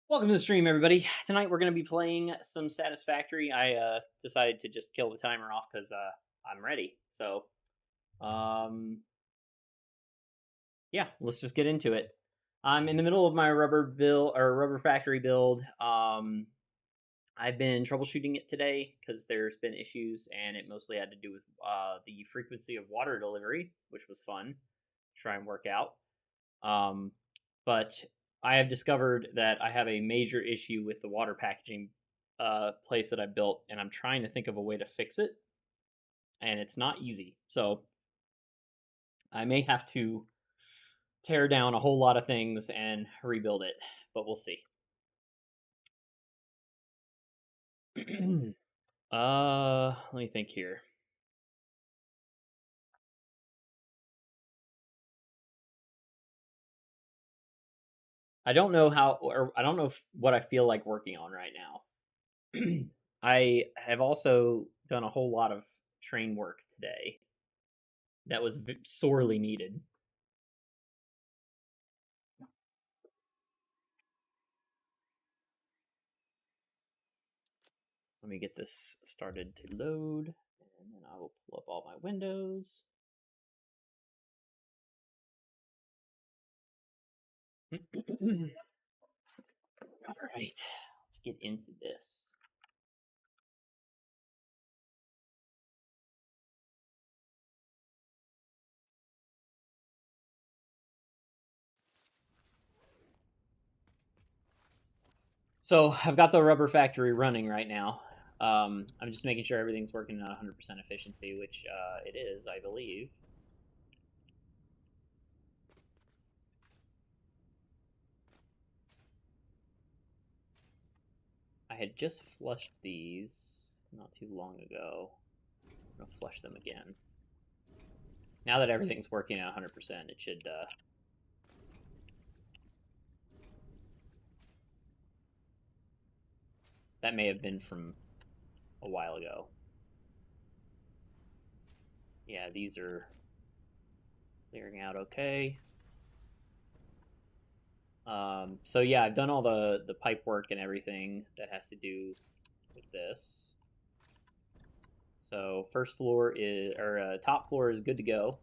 Welcome to the stream, everybody. Tonight we're going to be playing some Satisfactory. I decided to just kill the timer off because I'm ready. So, um, yeah, let's just get into it. I'm in the middle of my rubber factory build. I've been troubleshooting it today because there's been issues, and it mostly had to do with the frequency of water delivery, which was fun to try and work out. But I have discovered that I have a major issue with the water packaging place that I built, and I'm trying to think of a way to fix it, and it's not easy. So I may have to tear down a whole lot of things and rebuild it, but we'll see. Let me think here. I don't know how, or I don't know what I feel like working on right now. I have also done a whole lot of train work today that was sorely needed. Let me get this started to load, and then I will pull up all my windows. All right, let's get into this. So I've got the rubber factory running right now. I'm just making sure everything's working at 100% efficiency, which it is, I believe. I had just flushed these not too long ago. I'm gonna flush them again. Now that everything's working at 100%, it should. That may have been from a while ago. Yeah, these are clearing out okay. So yeah, I've done all the pipe work and everything that has to do with this. So first floor is, or top floor is good to go.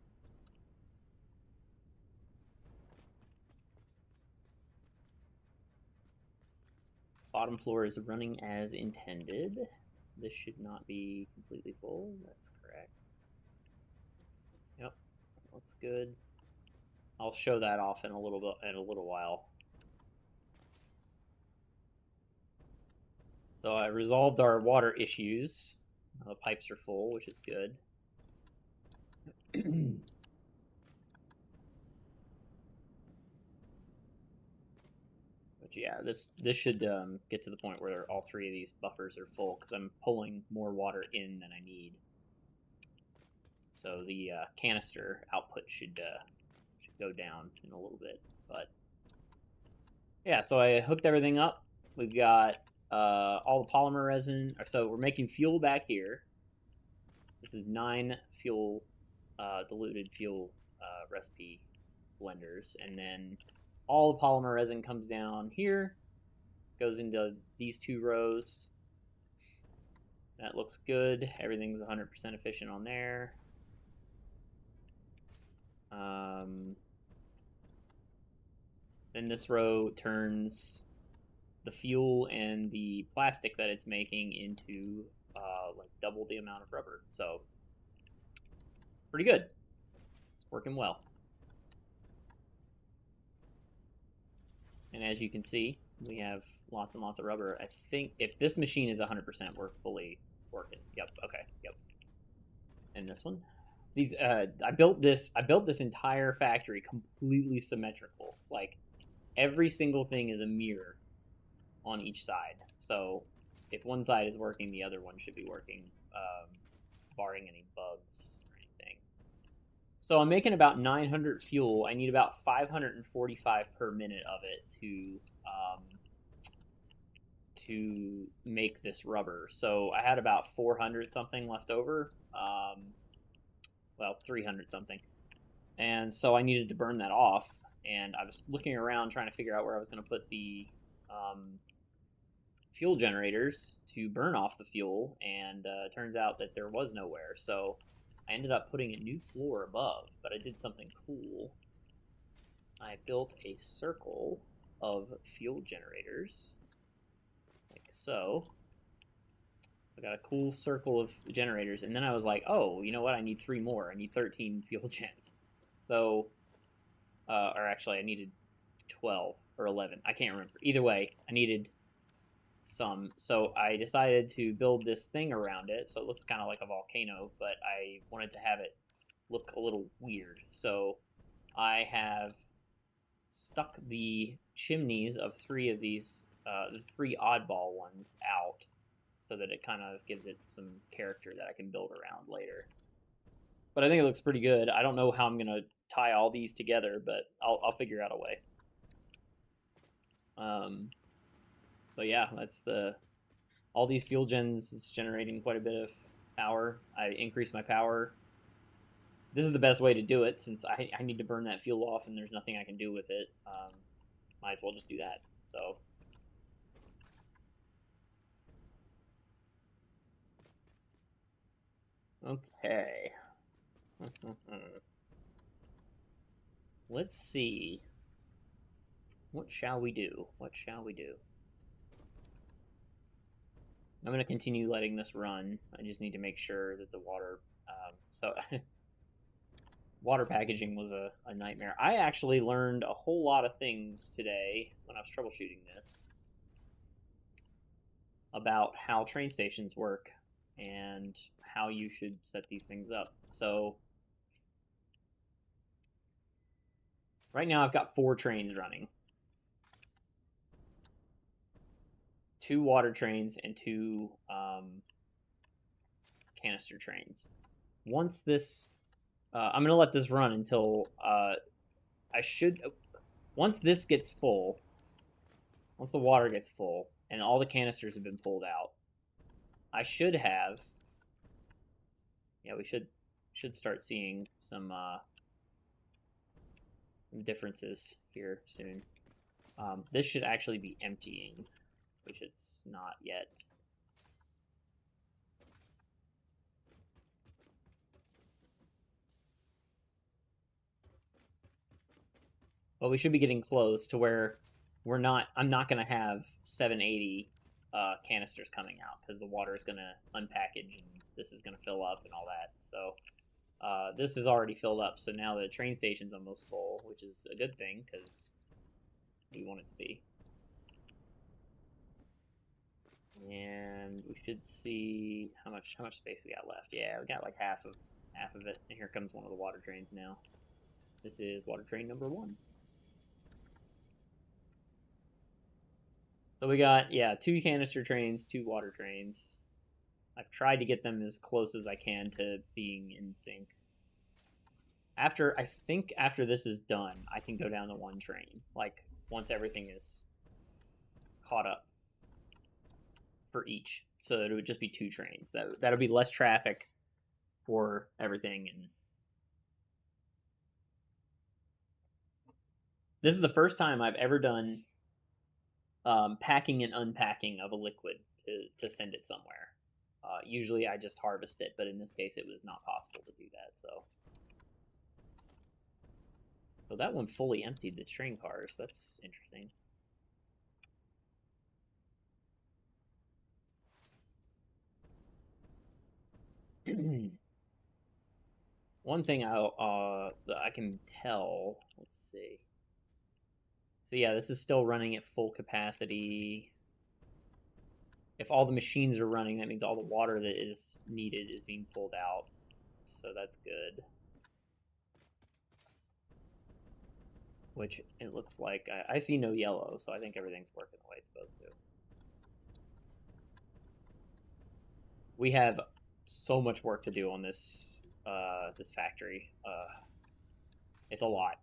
Bottom floor is running as intended. This should not be completely full. That's correct. Yep, looks good. I'll show that off in a little while. So I resolved our water issues. The pipes are full, which is good. But yeah, this should get to the point where all three of these buffers are full because I'm pulling more water in than I need. So the canister output should go down in a little bit. But yeah, so I hooked everything up. We've got all the polymer resin. So we're making fuel back here. This is 9 fuel, diluted fuel recipe blenders. And then all the polymer resin comes down here, goes into these 2 rows. That looks good. Everything's 100% efficient on there. Then this row turns the fuel and the plastic that it's making into like double the amount of rubber. So pretty good. It's working well. And as you can see, we have lots and lots of rubber. I think if this machine is 100%, we're fully working. Yep. Okay. Yep. And this one. These I built this entire factory completely symmetrical. Like every single thing is a mirror on each side. So if one side is working, the other one should be working, barring any bugs or anything. So I'm making about 900 fuel. I need about 545 per minute of it to make this rubber. So I had about 400 something left over. Well, 300 something. And so I needed to burn that off. And I was looking around trying to figure out where I was going to put the fuel generators to burn off the fuel, and turns out that there was nowhere. So I ended up putting a new floor above, but I did something cool. I built a circle of fuel generators, like so. I got a cool circle of generators, and then I was like, oh, you know what? I need 3 more. I need 13 fuel gens. So, or actually, I needed 12 or 11. I can't remember. Either way, I needed some. So I decided to build this thing around it, so it looks kind of like a volcano, but I wanted to have it look a little weird. So I have stuck the chimneys of 3 of these, the 3 oddball ones out, so that it kind of gives it some character that I can build around later. But I think it looks pretty good. I don't know how I'm gonna tie all these together, but I'll figure out a way. But yeah, that's all these fuel gens is generating quite a bit of power. I increased my power. This is the best way to do it, since I need to burn that fuel off and there's nothing I can do with it. Might as well just do that. So okay. Let's see. What shall we do? What shall we do? I'm going to continue letting this run. I just need to make sure that the water... water packaging was a nightmare. I actually learned a whole lot of things today when I was troubleshooting this about how train stations work and how you should set these things up. So right now I've got 4 trains running. 2 water trains and 2 canister trains. Once this... I'm going to let this run until once this gets full, once the water gets full and all the canisters have been pulled out, I should have... Yeah, we should start seeing some differences here soon. This should actually be emptying, which it's not yet. But we should be getting close to where I'm not going to have 780 canisters coming out, because the water is going to unpackage and this is going to fill up and all that. So this is already filled up, so now the train station's almost full, which is a good thing, because we want it to be. And we should see how much space we got left. Yeah, we got like half of it. And here comes one of the water trains now. This is water train number 1. So we got, yeah, 2 canister trains, 2 water trains. I've tried to get them as close as I can to being in sync. I think after this is done, I can go down to 1 train. Like, once everything is caught up for each. So it would just be 2 trains. That'll be less traffic for everything. And this is the first time I've ever done packing and unpacking of a liquid to send it somewhere. Usually I just harvest it, but in this case it was not possible to do that. So that one fully emptied the train cars. That's interesting. One thing I can tell. Let's see. So yeah, this is still running at full capacity. If all the machines are running, that means all the water that is needed is being pulled out. So that's good. Which it looks like I see no yellow, so I think everything's working the way it's supposed to. We have so much work to do on this this factory. It's a lot.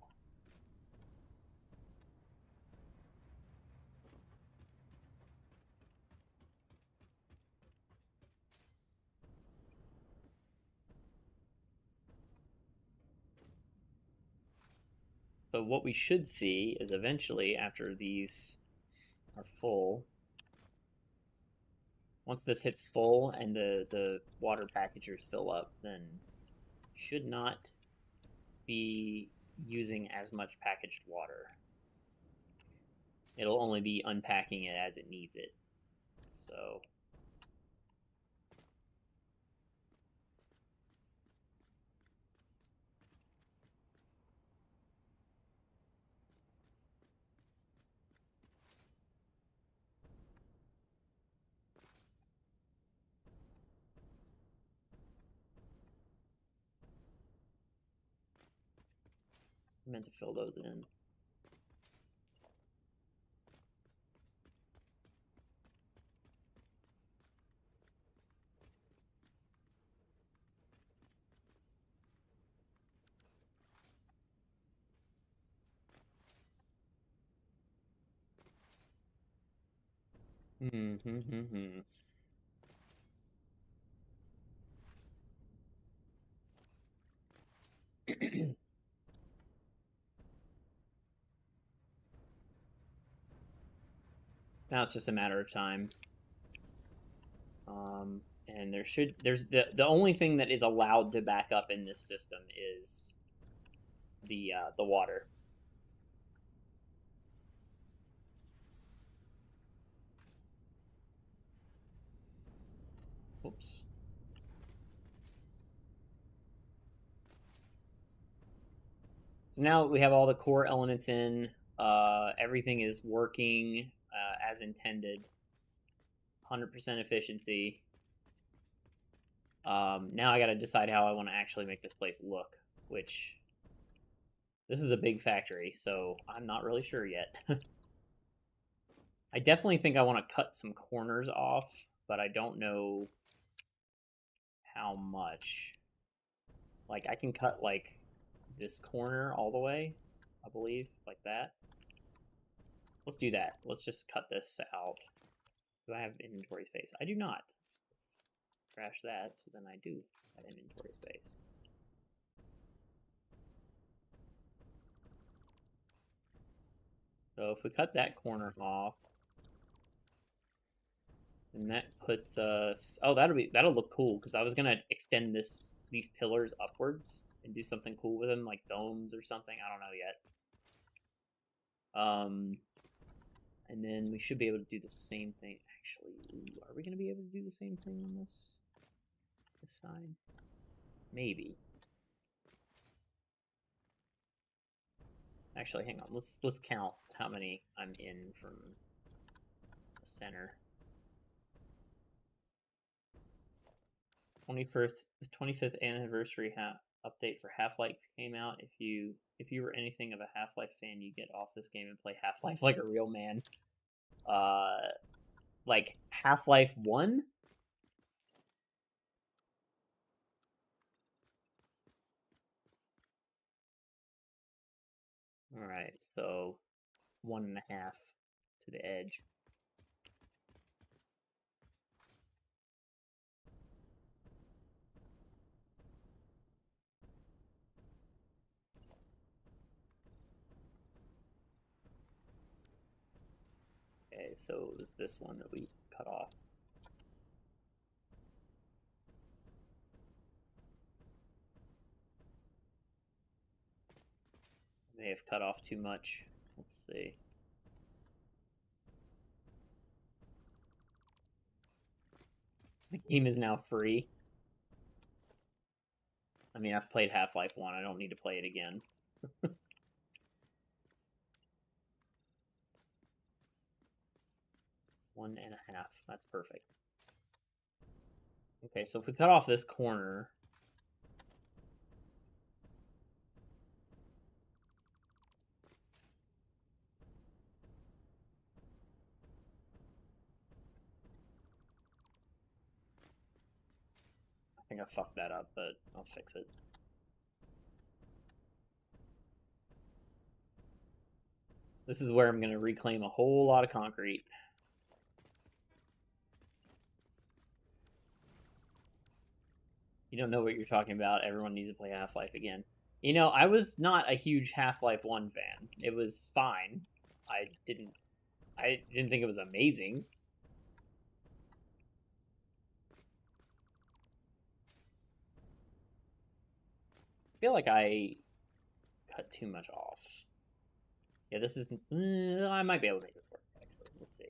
So what we should see is eventually, after these are full. Once this hits full and the water packagers fill up, then should not be using as much packaged water. It'll only be unpacking it as it needs it. So I meant to fill those in. Now it's just a matter of time. And there's the only thing that is allowed to back up in this system is the water. Oops. So now we have all the core elements in. Everything is working as intended. 100% efficiency. Now I gotta decide how I want to actually make this place look, which this is a big factory, so I'm not really sure yet. I definitely think I want to cut some corners off, but I don't know how much. Like, I can cut, like, this corner all the way, I believe, like that. Let's do that. Let's just cut this out. Do I have inventory space? I do not. Let's trash that, so then I do have inventory space. So if we cut that corner off, and that puts us... Oh, that'll look cool, because I was going to extend these pillars upwards and do something cool with them, like domes or something. I don't know yet. And then we should be able to do the same thing. Actually, are we going to be able to do the same thing on this side? Maybe. Actually, hang on. Let's count how many I'm in from the center. 25th anniversary update for Half-Life came out. If you were anything of a Half-Life fan, you get off this game and play Half-Life like a real man. Like Half-Life 1? Alright, so 1.5 to the edge. Okay, so it was this one that we cut off. I may have cut off too much. Let's see. The game is now free. I mean, I've played Half-Life 1. I don't need to play it again. 1.5. That's perfect. Okay, so if we cut off this corner... I think I fucked that up, but I'll fix it. This is where I'm going to reclaim a whole lot of concrete. You don't know what you're talking about. Everyone needs to play Half-Life again. You know, I was not a huge Half-Life 1 fan. It was fine. I didn't think it was amazing. I feel like I cut too much off. Yeah, this isn't. I might be able to make this work, actually. Let's see.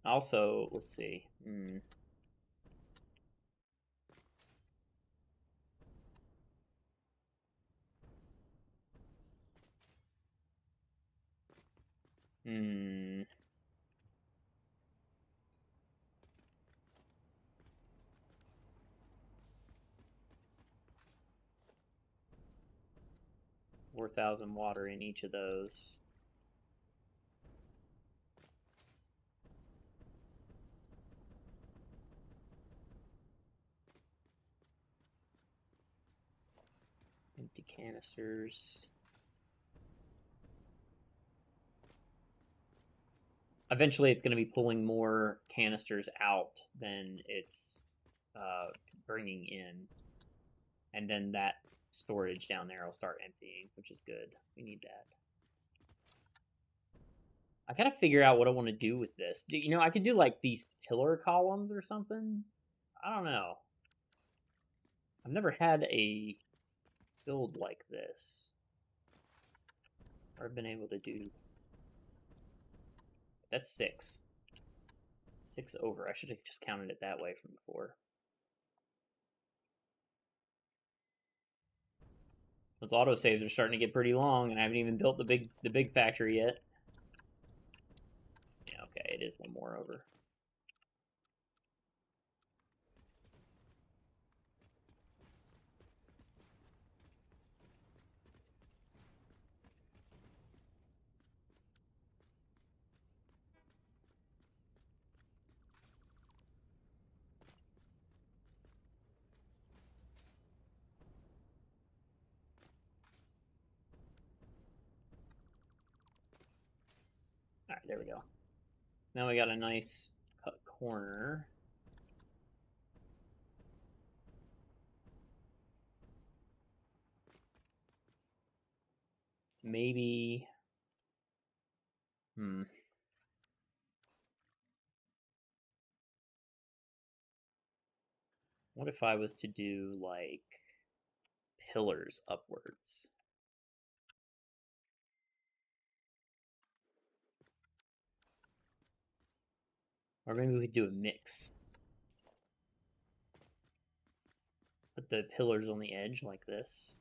Also, let's see. Hmm. 4,000 water in each of those. Empty canisters. Eventually, it's going to be pulling more canisters out than it's bringing in. And then that storage down there will start emptying, which is good. We need that. I gotta figure out what I want to do with this. You know, I could do like these pillar columns or something. I don't know. I've never had a build like this. Or I've been able to do. That's 6. 6 over. I should have just counted it that way from before. Those autosaves are starting to get pretty long, and I haven't even built the big factory yet. Yeah, okay, it is 1 more over. Alright, there we go. Now we got a nice cut corner. Maybe... What if I was to do, like, pillars upwards? Or maybe we could do a mix. Put the pillars on the edge like this.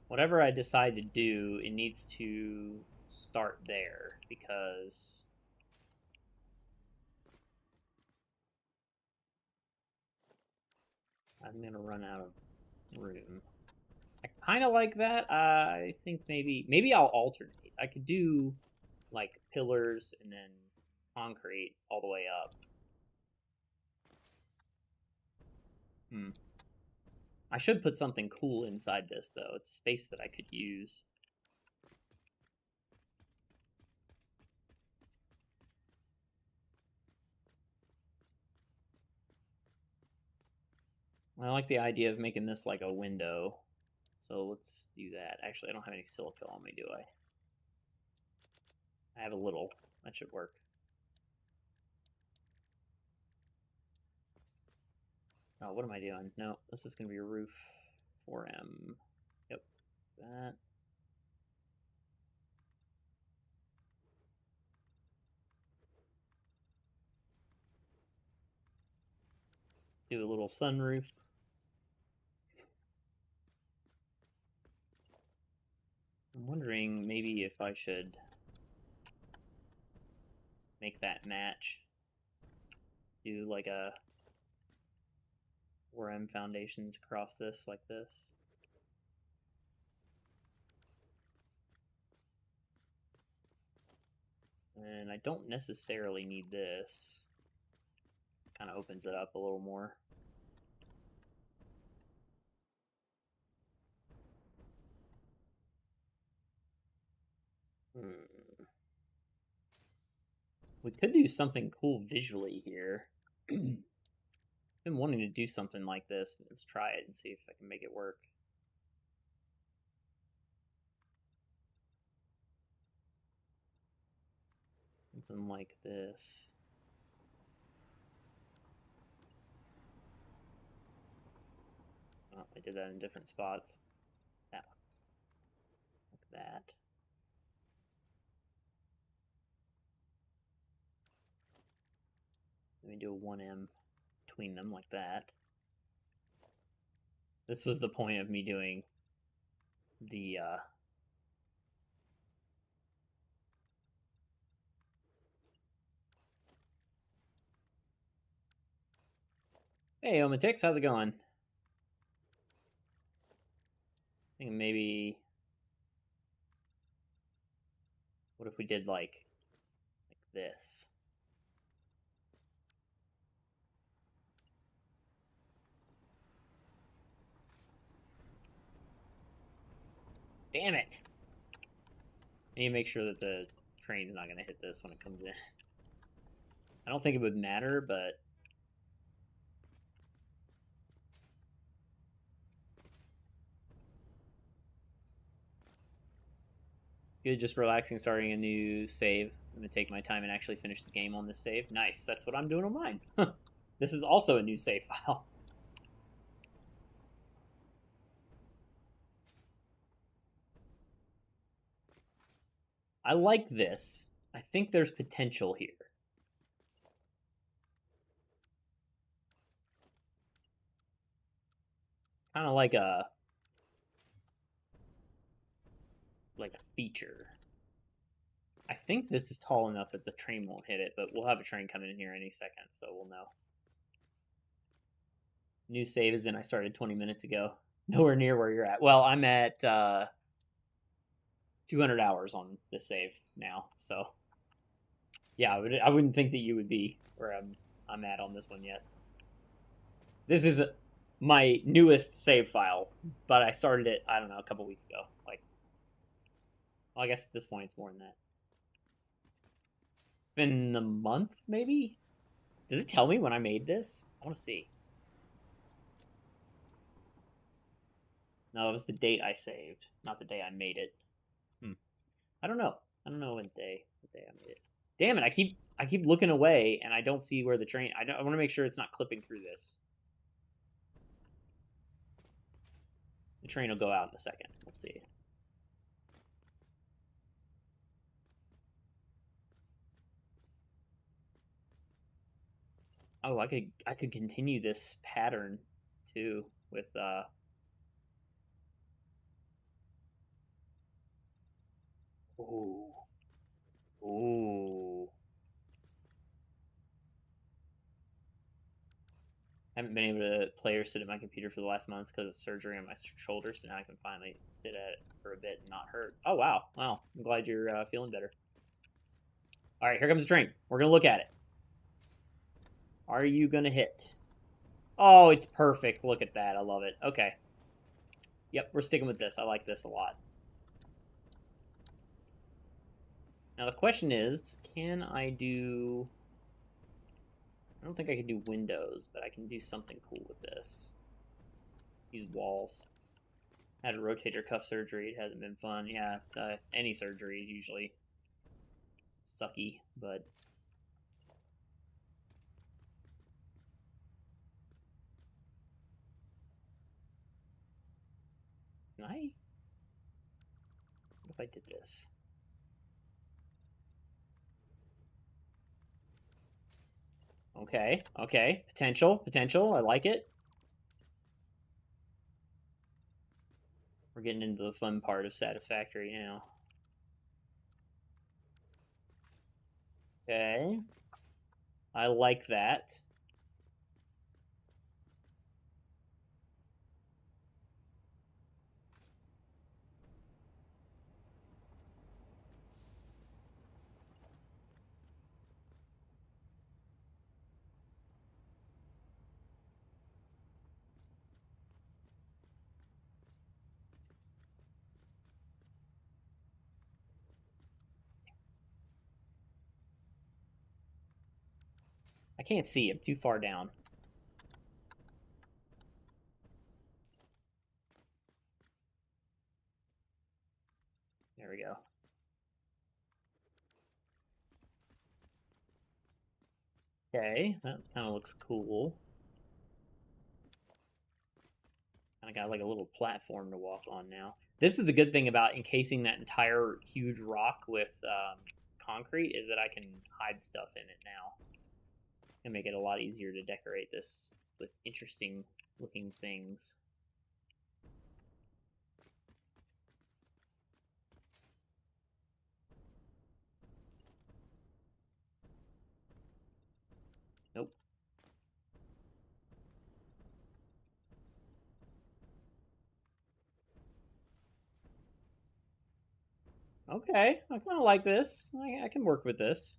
Whatever I decide to do, it needs to start there, because I'm gonna run out of room. I kind of like that. I think maybe I'll alternate. I could do like pillars and then concrete all the way up. I should put something cool inside this, though. It's space that I could use. I like the idea of making this like a window. So let's do that. Actually, I don't have any silica on me, do I? I have a little. That should work. Oh, what am I doing? No, this is going to be a roof 4M. Yep, that. Do a little sunroof. I'm wondering maybe if I should make that match. Do like a 4M foundations across this like this. And I don't necessarily need this. kind of opens it up a little more. We could do something cool visually here. Been wanting to do something like this. Let's try it and see if I can make it work. Something like this. Oh, I did that in different spots. That one. Like that. Let me do a 1M between them like that. This was the point of me doing the Hey, Omatix, how's it going? I think maybe... What if we did like this? Damn it! I need to make sure that the train's not going to hit this when it comes in. I don't think it would matter, but... Good, just relaxing, starting a new save. I'm going to take my time and actually finish the game on this save. Nice, that's what I'm doing on mine. This is also a new save file. I like this. I think there's potential here. Kind of like a feature. I think this is tall enough that the train won't hit it, but we'll have a train coming in here any second, so we'll know. New save is in. I started 20 minutes ago. Nowhere near where you're at. Well, I'm at 200 hours on this save now, so yeah, I wouldn't think that you would be where I'm at on this one yet. This is my newest save file, but I started it, I don't know, a couple weeks ago. Like, well, I guess at this point it's more than that. Been a month, maybe? Does it tell me when I made this? I want to see. No, it was the date I saved, not the day I made it. I don't know. I don't know what day I made it. Damn it! I keep looking away and I don't see where the train. I want to make sure it's not clipping through this. The train will go out in a second. We'll see. Oh, I could continue this pattern too with Ooh. Ooh. I haven't been able to play or sit at my computer for the last month because of surgery on my shoulder, so now I can finally sit at it for a bit and not hurt. Oh, wow. Wow. I'm glad you're feeling better. All right, here comes the train. We're going to look at it. Are you going to hit? Oh, it's perfect. Look at that. I love it. Okay. Yep, we're sticking with this. I like this a lot. Now the question is, can I do... I don't think I can do windows, but I can do something cool with this. Use walls. Had a rotator cuff surgery. It hasn't been fun. Yeah, any surgery is usually sucky, but... Can I? What if I did this? Okay, okay. Potential, potential. I like it. We're getting into the fun part of Satisfactory now. Okay. I like that. I can't see. I'm too far down. There we go. Okay, that kind of looks cool. Kind of got like a little platform to walk on now. This is the good thing about encasing that entire huge rock with concrete is that I can hide stuff in it now. It's gonna make it a lot easier to decorate this with interesting looking things. Nope. Okay, I kind of like this. I can work with this.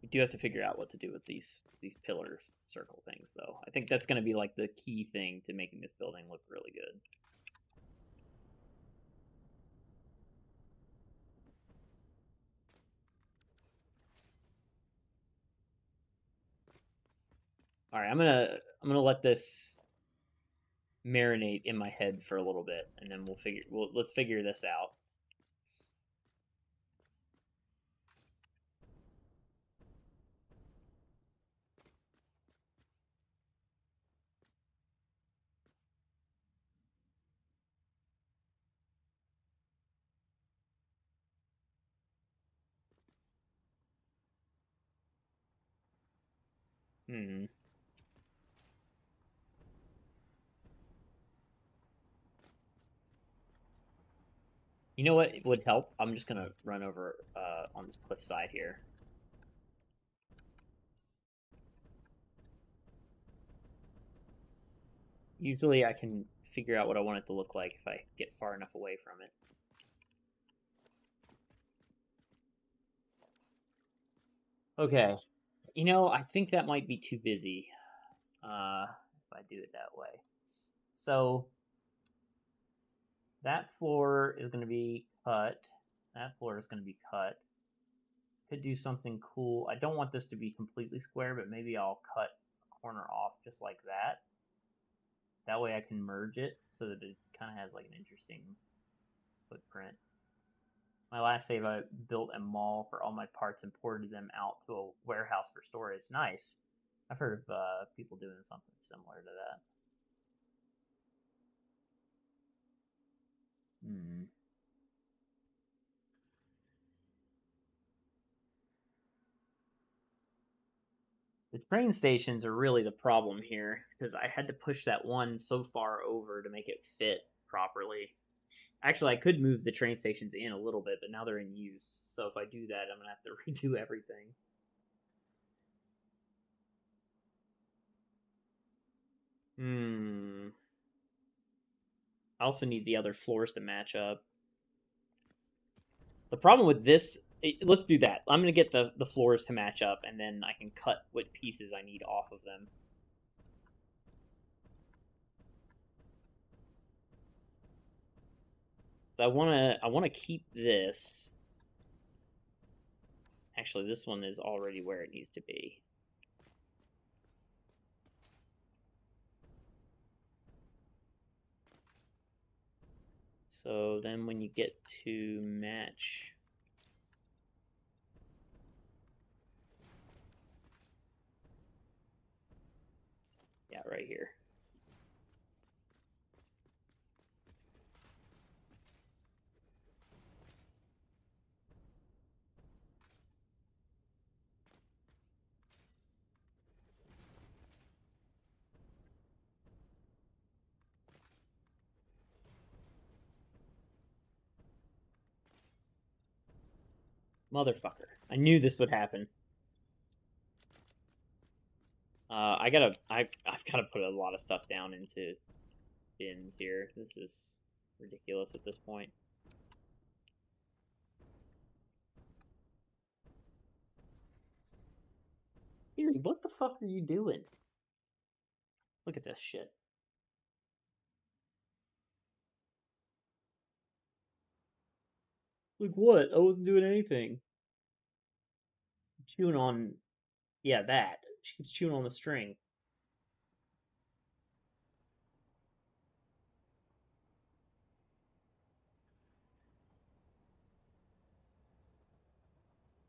We do have to figure out what to do with these pillar circle things, though. I think that's going to be like the key thing to making this building look really good. All right, I'm gonna let this marinate in my head for a little bit, and then let's figure this out. Hmm. You know what would help? I'm just gonna run over on this cliff side here. Usually, I can figure out what I want it to look like if I get far enough away from it. Okay. You know, I think that might be too busy if I do it that way. So that floor is going to be cut. That floor is going to be cut. Could do something cool. I don't want this to be completely square, but maybe I'll cut a corner off just like that. That way I can merge it so that it kind of has like an interesting footprint. My last save, I built a mall for all my parts and ported them out to a warehouse for storage. Nice. I've heard of people doing something similar to that. Hmm. The train stations are really the problem here because I had to push that one so far over to make it fit properly. Actually, I could move the train stations in a little bit, but now they're in use. So if I do that, I'm gonna have to redo everything. Hmm. I also need the other floors to match up. The problem with this, let's do that. I'm gonna get the floors to match up, and then I can cut what pieces I need off of them. So I wanna keep this. Actually, this one is already where it needs to be. So then when you get to match, yeah, right here. Motherfucker. I knew this would happen. I've gotta put a lot of stuff down into bins here. This is ridiculous at this point. Here, what the fuck are you doing? Look at this shit. Like what? I wasn't doing anything. Chewing on, yeah, that. She keeps chewing on the string.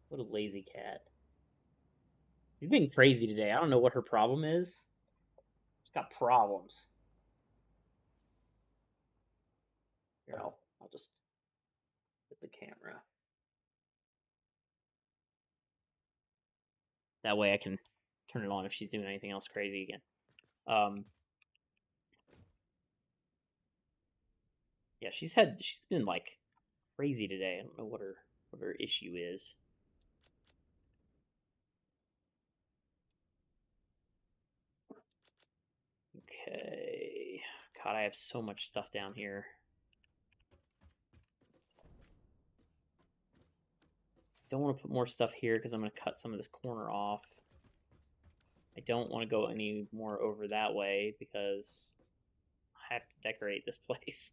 What a lazy cat. She's been crazy today. I don't know what her problem is. She's got problems. Here, I'll just hit the camera. That way I can turn it on if she's doing anything else crazy again. Um, yeah, she's been like crazy today. I don't know what her issue is. Okay. God, I have so much stuff down here. Don't want to put more stuff here because I'm going to cut some of this corner off. I don't want to go any more over that way because I have to decorate this place.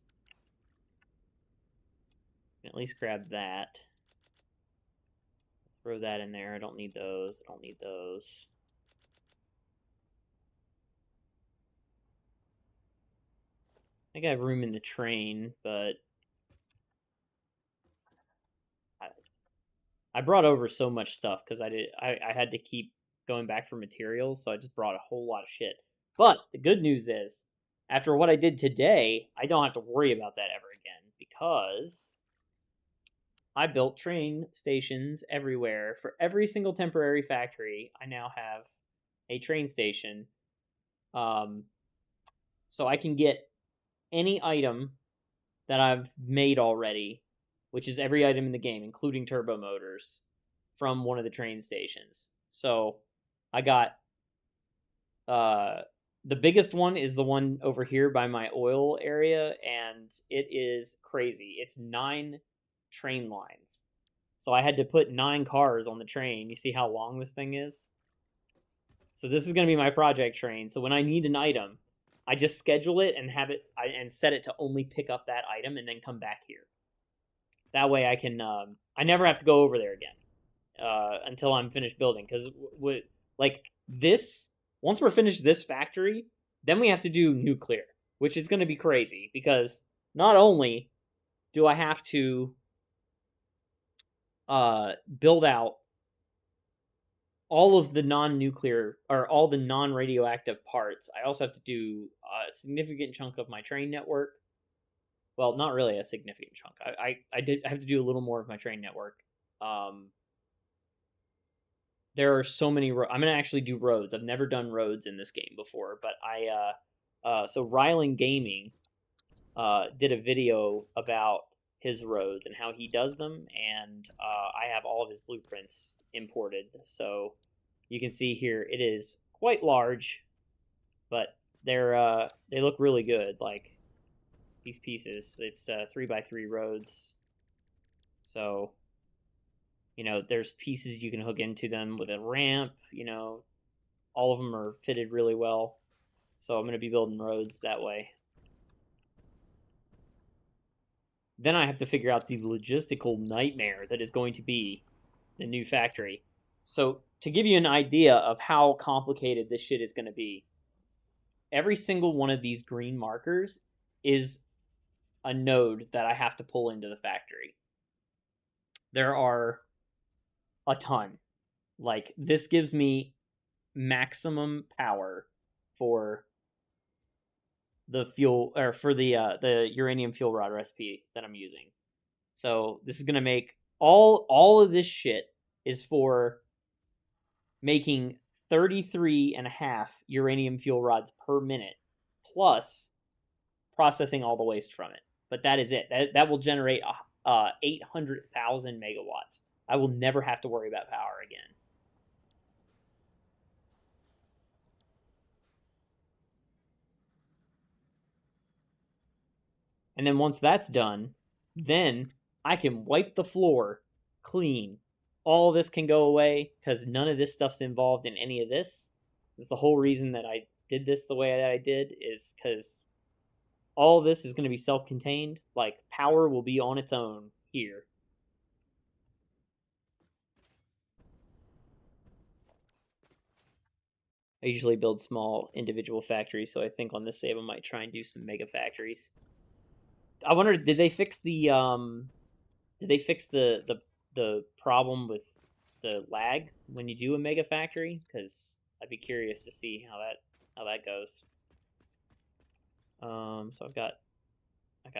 At least grab that. Throw that in there. I don't need those. I don't need those. I think I have room in the train, but I brought over so much stuff because I had to keep going back for materials, so I just brought a whole lot of shit. But the good news is, after what I did today, I don't have to worry about that ever again because I built train stations everywhere. For every single temporary factory, I now have a train station. Um, so I can get any item that I've made already, which is every item in the game, including turbo motors, from one of the train stations. So I got the biggest one is the one over here by my oil area, and it is crazy. It's 9 train lines. So I had to put 9 cars on the train. You see how long this thing is? So this is going to be my project train. So when I need an item, I just schedule it and have it and set it to only pick up that item and then come back here. That way I can I never have to go over there again until I'm finished building. Because like this, once we're finished this factory, then we have to do nuclear, which is going to be crazy because not only do I have to build out all of the non-nuclear or all the non-radioactive parts, I also have to do a significant chunk of my train network. Well, not really a significant chunk. I have to do a little more of my train network. There are so many. I'm gonna actually do roads. I've never done roads in this game before, but so Rylan Gaming did a video about his roads and how he does them, and I have all of his blueprints imported. So you can see here it is quite large, but they look really good. Like these pieces, it's 3x3 roads. So there's pieces you can hook into them with a ramp. All of them are fitted really well. So I'm going to be building roads that way. Then I have to figure out the logistical nightmare that is going to be the new factory. So to give you an idea of how complicated this shit is going to be, every single one of these green markers is a node that I have to pull into the factory. There are a ton. Like this gives me maximum power for the fuel or for the uranium fuel rod recipe that I'm using. So this is gonna make all of this shit is for making 33 and a half uranium fuel rods per minute plus processing all the waste from it. But that is it. That will generate 800,000 megawatts. I will never have to worry about power again. And then once that's done, then I can wipe the floor clean. All this can go away because none of this stuff's involved in any of this. That's the whole reason that I did this the way that I did, is because all of this is going to be self-contained. Like power will be on its own here. I usually build small individual factories, so I think on this save I might try and do some mega factories. I wonder, did they fix the problem with the lag when you do a mega factory? Because I'd be curious to see how that goes. So I got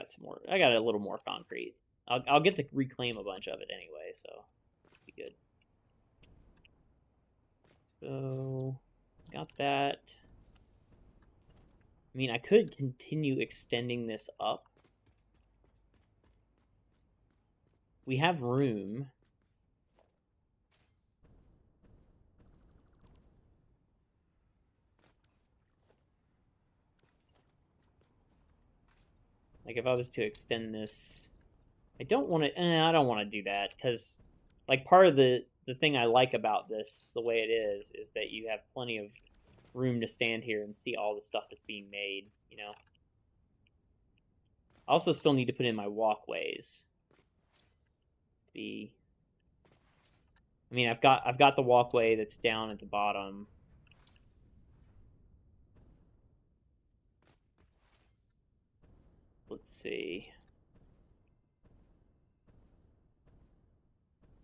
some more. I got a little more concrete. I'll get to reclaim a bunch of it anyway, so this will be good. So got that. I mean, I could continue extending this up. We have room. Like if I was to extend this, I don't want to. I don't want to do that because, like, part of the thing I like about this, the way it is that you have plenty of room to stand here and see all the stuff that's being made. You know. I also still need to put in my walkways. I mean, I've got the walkway that's down at the bottom. Let's see.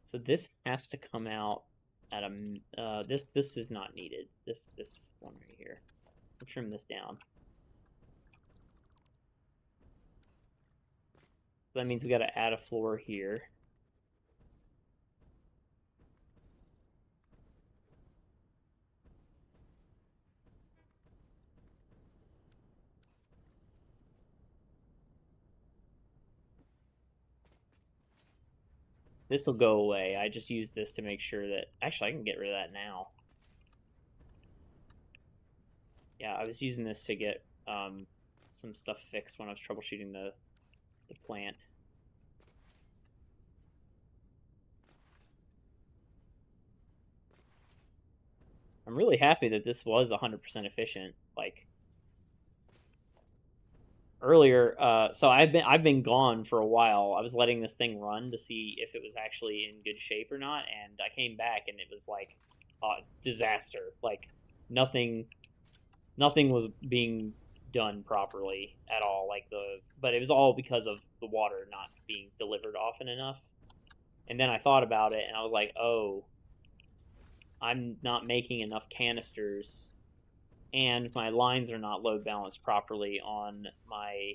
So this has to come out at a this is not needed. This one right here. We'll trim this down. That means we got to add a floor here. This will go away. I just use this to make sure that... Actually, I can get rid of that now. Yeah, I was using this to get some stuff fixed when I was troubleshooting the plant. I'm really happy that this was 100% efficient. Like, earlier, so I've been gone for a while. I was letting this thing run to see if it was actually in good shape or not, and I came back and it was like disaster. Like nothing was being done properly at all. But it was all because of the water not being delivered often enough. And then I thought about it and I was like, oh, I'm not making enough canisters and my lines are not load balanced properly on my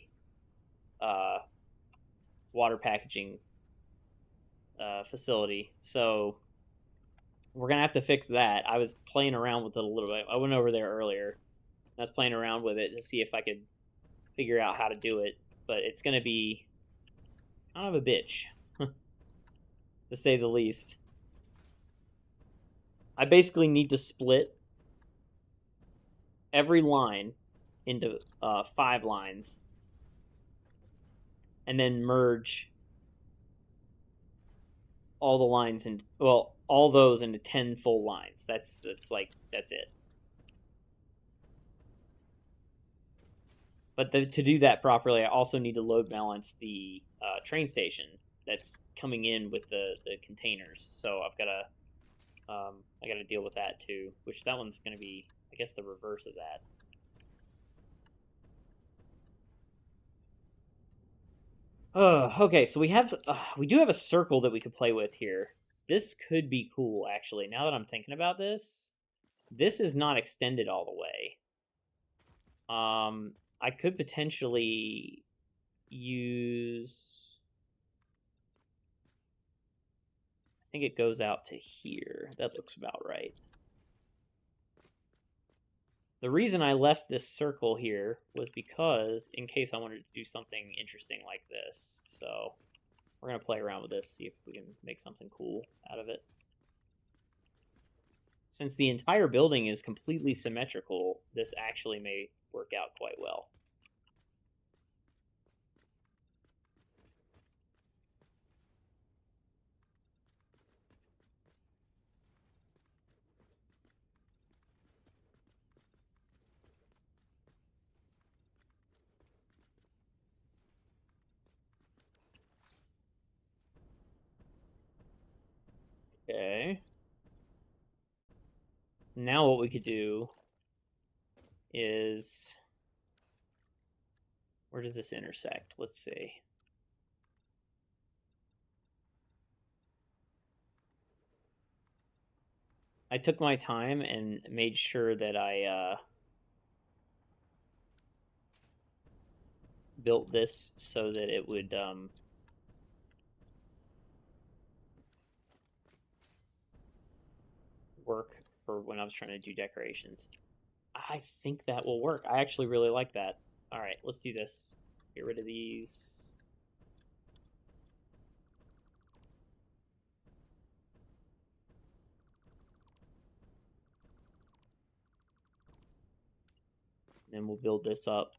uh, water packaging facility. So we're gonna have to fix that. I was playing around with it a little bit. I went over there earlier. I was playing around with it to see if I could figure out how to do it, but it's gonna be kind of a bitch, to say the least. I basically need to split every line into 5 lines, and then merge all the lines in all those into 10 full lines. That's it. But to do that properly, I also need to load balance the train station that's coming in with the containers. So I gotta deal with that too. Which that one's gonna be, I guess, the reverse of that. Okay, so we do have a circle that we could play with here. This could be cool, actually. Now that I'm thinking about this, this is not extended all the way. I could potentially use. I think it goes out to here. That looks about right. The reason I left this circle here was because in case I wanted to do something interesting like this. So we're going to play around with this, see if we can make something cool out of it. Since the entire building is completely symmetrical, this actually may work out quite well. Okay. Now what we could do is, where does this intersect? Let's see. I took my time and made sure that I built this so that it would work for when I was trying to do decorations. I think that will work. I actually really like that. All right, let's do this. Get rid of these. And we'll build this up.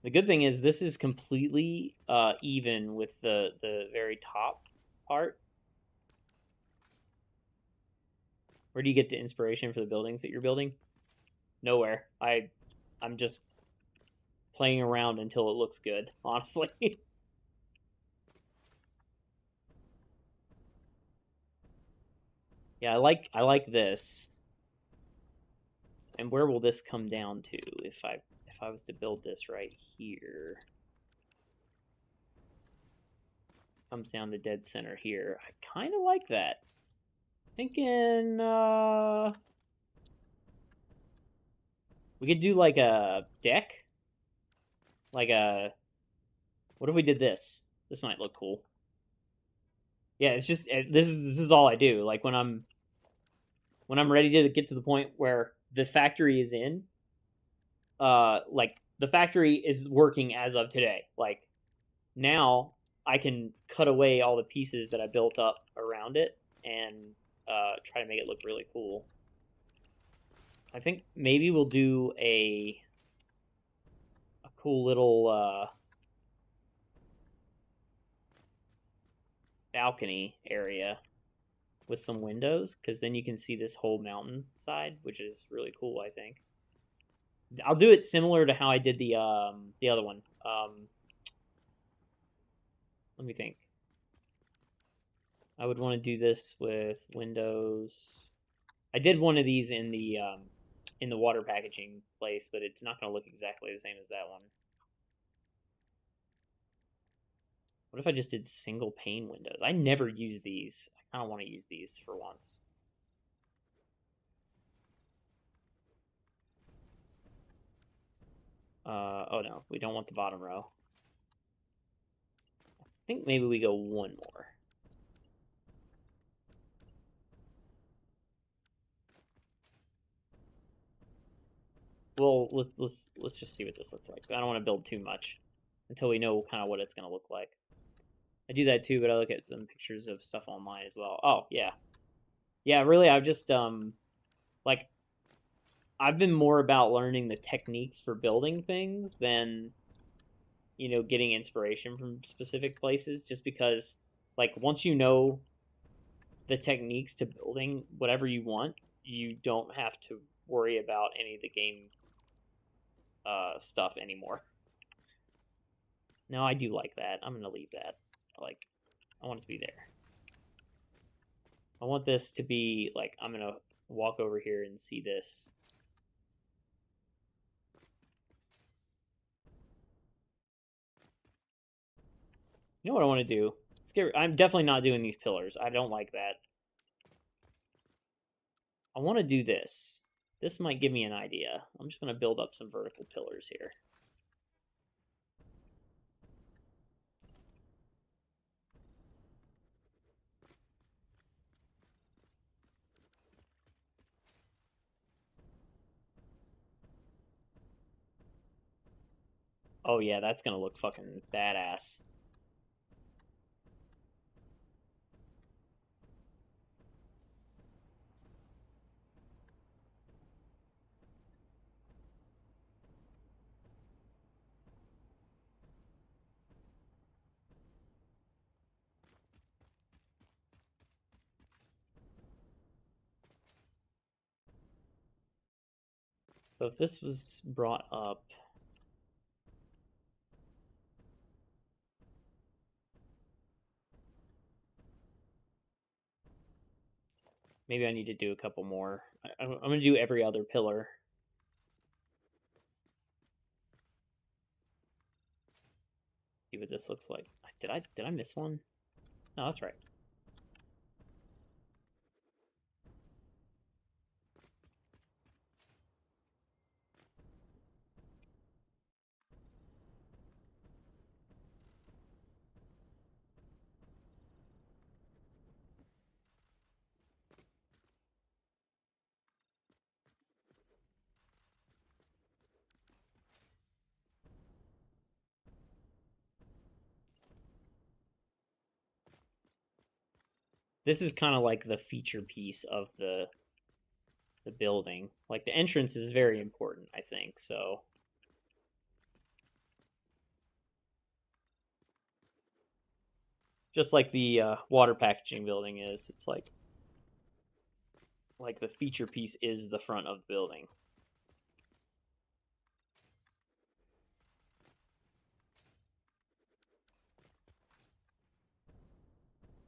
The good thing is this is completely even with the very top part. Where do you get the inspiration for the buildings that you're building? Nowhere. I'm just playing around until it looks good, honestly. Yeah, I like this. And where will this come down to if I was to build this right here? Comes down to dead center here. I kind of like that. Thinking we could do like a deck. Like a, what if we did this? This might look cool. Yeah, it's just this is all I do. Like when I'm ready to get to the point where the factory is in, like the factory is working as of today. Like now I can cut away all the pieces that I built up around it and try to make it look really cool. I think maybe we'll do a cool little balcony area with some windows, because then you can see this whole mountain side, which is really cool. I think I'll do it similar to how I did the other one. Let me think. I would want to do this with windows. I did one of these in the water packaging place, but it's not going to look exactly the same as that one. What if I just did single pane windows? I never use these. I kind of want to use these for once. Oh no, we don't want the bottom row. I think maybe we go one more. Well, let's just see what this looks like. I don't want to build too much until we know kind of what it's going to look like. I do that too, but I look at some pictures of stuff online as well. Oh, yeah. Yeah, really, I've just like I've been more about learning the techniques for building things than getting inspiration from specific places, just because like once you know the techniques to building whatever you want, you don't have to worry about any of the game stuff anymore. No, I do like that. I'm gonna leave that. Like, I want it to be there. I want this to be like, I'm gonna walk over here and see this. You know what I want to do? I'm definitely not doing these pillars. I don't like that. I want to do this. This might give me an idea. I'm just gonna build up some vertical pillars here. Oh yeah, that's gonna look fucking badass. So if this was brought up, Maybe I need to do a couple more. I'm going to do every other pillar. See what this looks like. Did I miss one? No, that's right. This is kind of like the feature piece of the building. Like the entrance is very important, I think. So just like the water packaging building is, it's like the feature piece is the front of the building.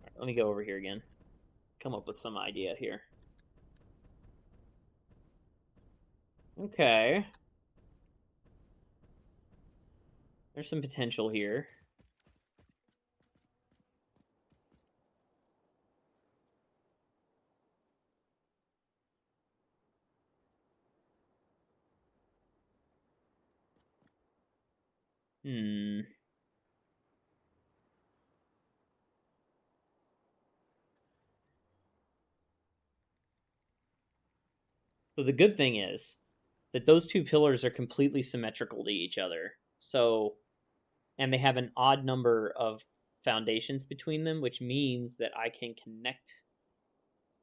All right, let me go over here again. Come up with some idea here. Okay. There's some potential here. Hmm. So the good thing is that those two pillars are completely symmetrical to each other. So, and they have an odd number of foundations between them, which means that I can connect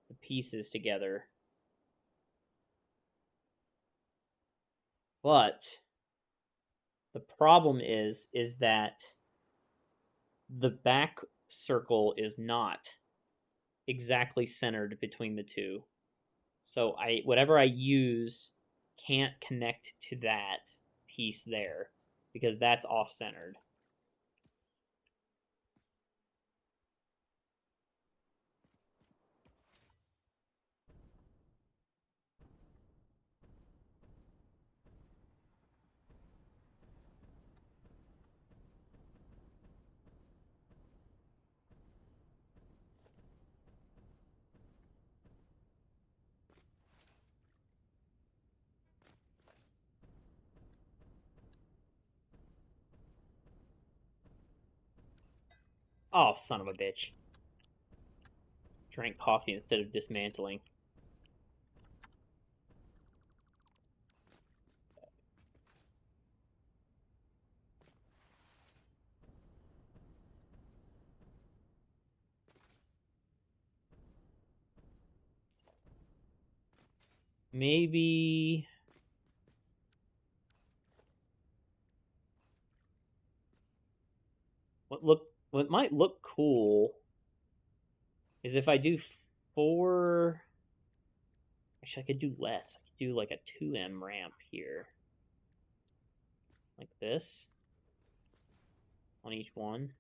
the pieces together. But the problem is that the back circle is not exactly centered between the two. So whatever I use can't connect to that piece there because that's off centered. Oh, son of a bitch. Drank coffee instead of dismantling. Maybe what might look cool is if I do 4. Actually, I could do less. I could do like a 2M ramp here, like this on each one.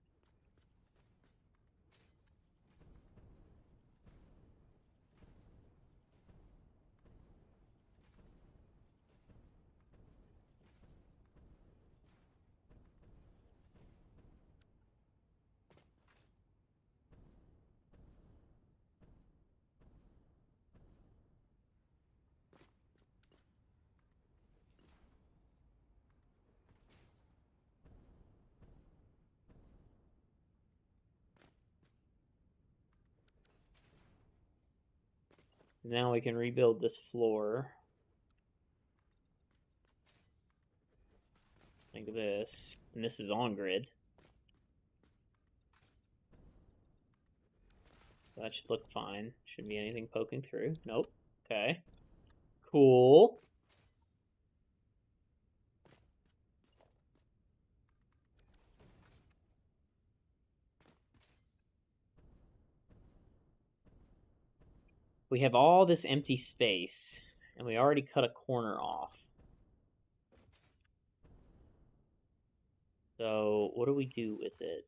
Now we can rebuild this floor like this, and this is on grid. So that should look fine. Shouldn't be anything poking through. Nope. Okay. Cool. We have all this empty space, and we already cut a corner off. So what do we do with it?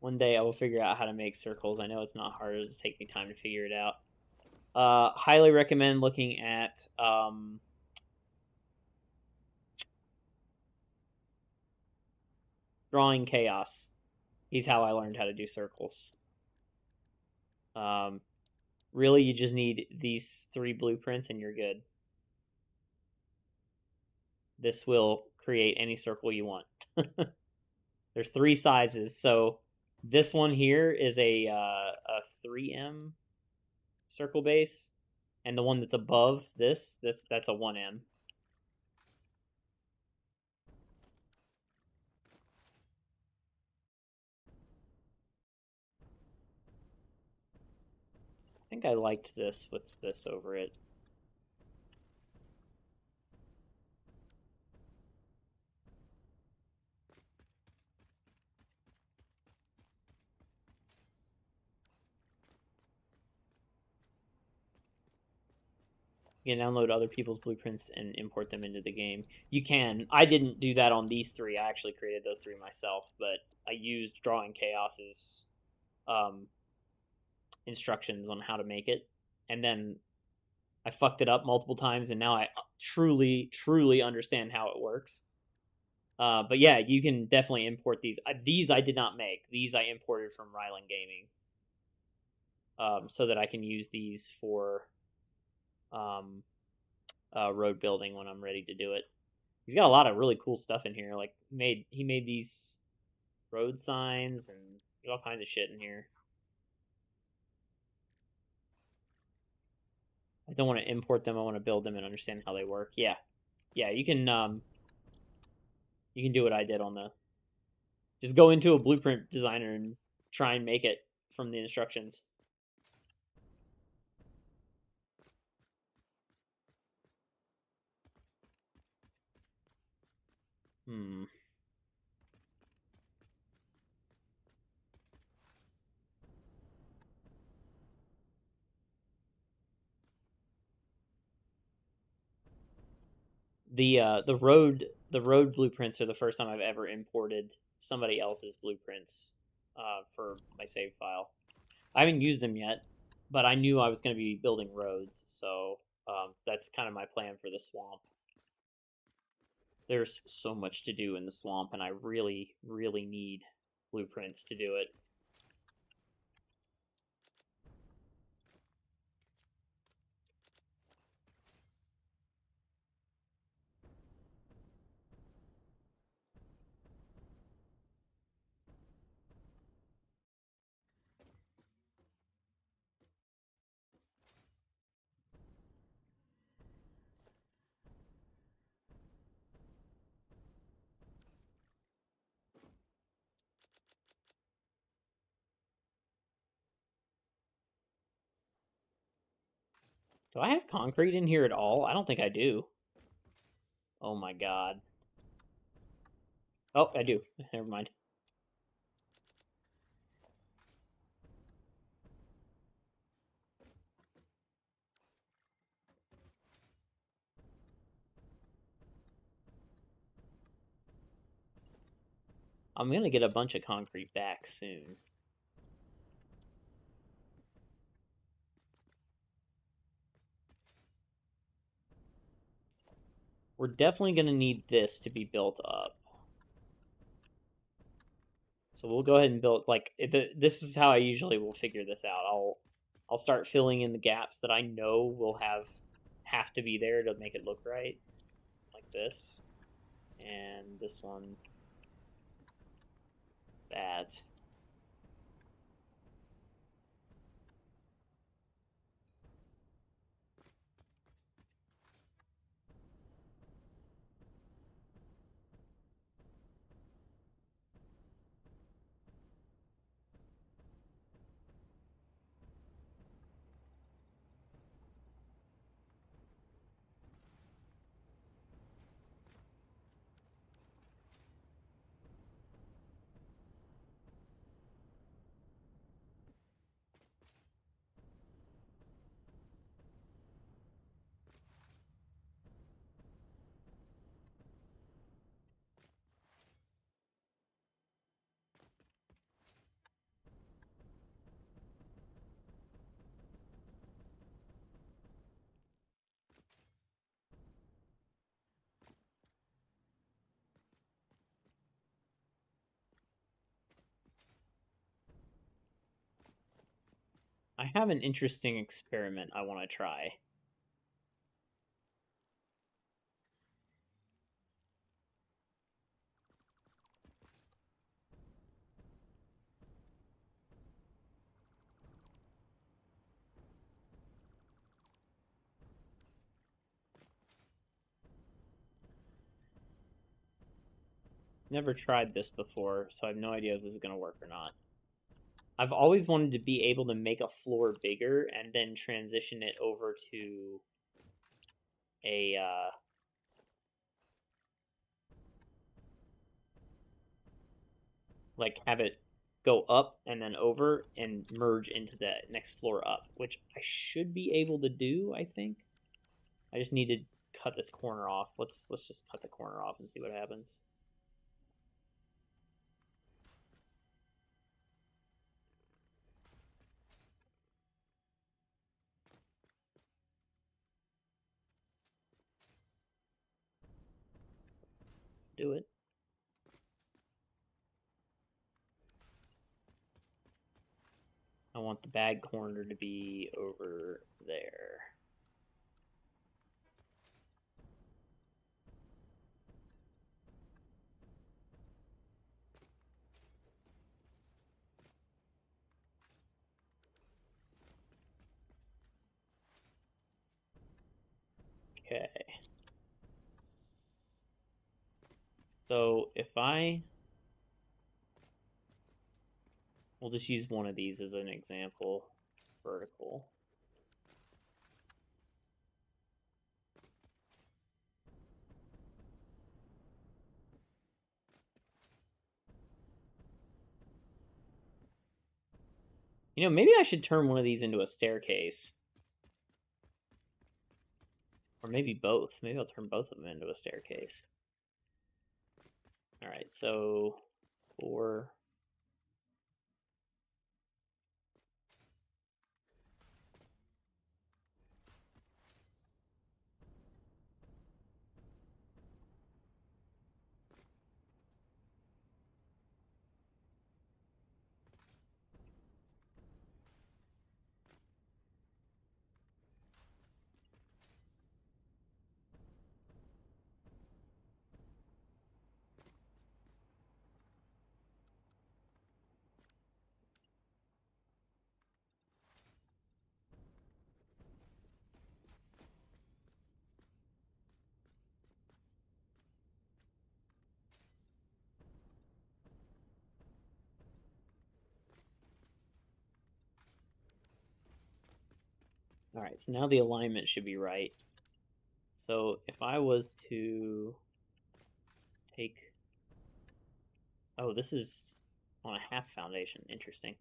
One day I will figure out how to make circles. I know it's not hard. It'll just take me time to figure it out. Highly recommend looking at Drawing Chaos. He's how I learned how to do circles. Really, you just need these 3 blueprints and you're good. This will create any circle you want. There's 3 sizes, so this one here is a 3M circle base, and the one that's above that's a 1M. I think I liked this with this over it. You can download other people's blueprints and import them into the game. You can. I didn't do that on these 3. I actually created those 3 myself, but I used Drawing Chaos's instructions on how to make it, and then I fucked it up multiple times, and now I truly, truly understand how it works. But yeah, you can definitely import these. These I did not make. These I imported from Ryland Gaming, so that I can use these for road building when I'm ready to do it. He's got a lot of really cool stuff in here. Like he made these road signs, and there's all kinds of shit in here. I don't want to import them. I want to build them and understand how they work. Yeah, you can do what I did on the. Just go into a blueprint designer and try and make it from the instructions. The road blueprints are the first time I've ever imported somebody else's blueprints for my save file. I haven't used them yet, but I knew I was going to be building roads, so that's kind of my plan for the swamp. There's so much to do in the swamp, and I really, really need blueprints to do it. Do I have concrete in here at all? I don't think I do. Oh my god. Oh, I do. Never mind. I'm gonna get a bunch of concrete back soon. We're definitely gonna need this to be built up. So we'll go ahead and build, like, this is how I usually will figure this out. I'll start filling in the gaps that I know will have to be there to make it look right. Like this. And this one. That. I have an interesting experiment I want to try. Never tried this before, so I have no idea if this is going to work or not. I've always wanted to be able to make a floor bigger and then transition it over to a like have it go up and then over and merge into the next floor up, which I should be able to do, I think. I just need to cut this corner off. Let's just cut the corner off and see what happens. Do it. I want the bag corner to be over there. Okay. So if we'll just use one of these as an example, vertical. You know, maybe I should turn one of these into a staircase. Or maybe both. Maybe I'll turn both of them into a staircase. All right, so 4. All right, so now the alignment should be right. So if I was to take... Oh, this is on a half foundation. Interesting.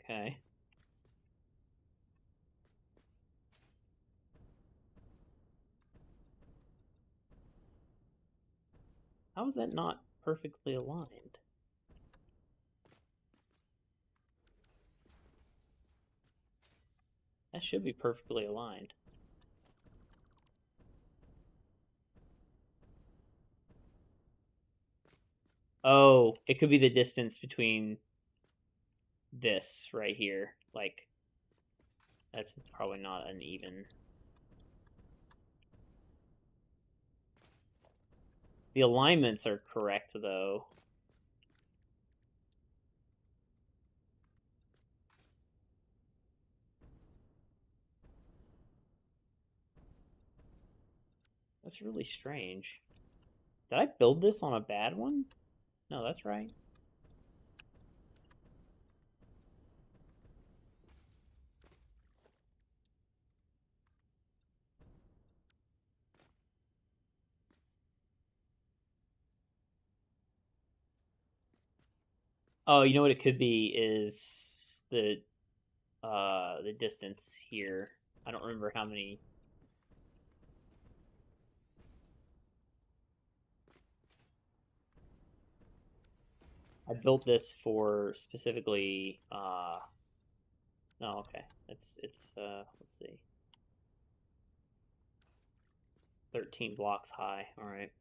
Okay. How is that not perfectly aligned? That should be perfectly aligned. Oh, it could be the distance between this right here. Like, that's probably not an even... The alignments are correct, though. That's really strange. Did I build this on a bad one? No, that's right. Oh, you know what it could be is the distance here. I don't remember how many. I built this for specifically no, okay. It's let's see. 13 blocks high. All right.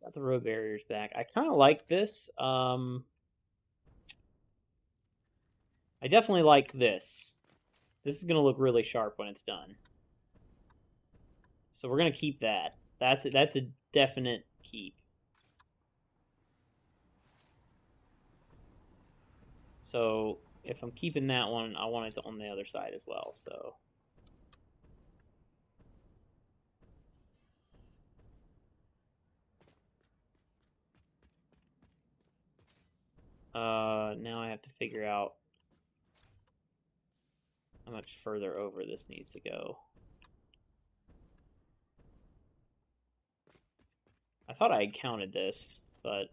Got the road barriers back. I kind of like this. I definitely like this. This is gonna look really sharp when it's done. So we're gonna keep that. That's a definite keep. So if I'm keeping that one, I want it on the other side as well. So now I have to figure out how much further over this needs to go. I thought I had counted this, but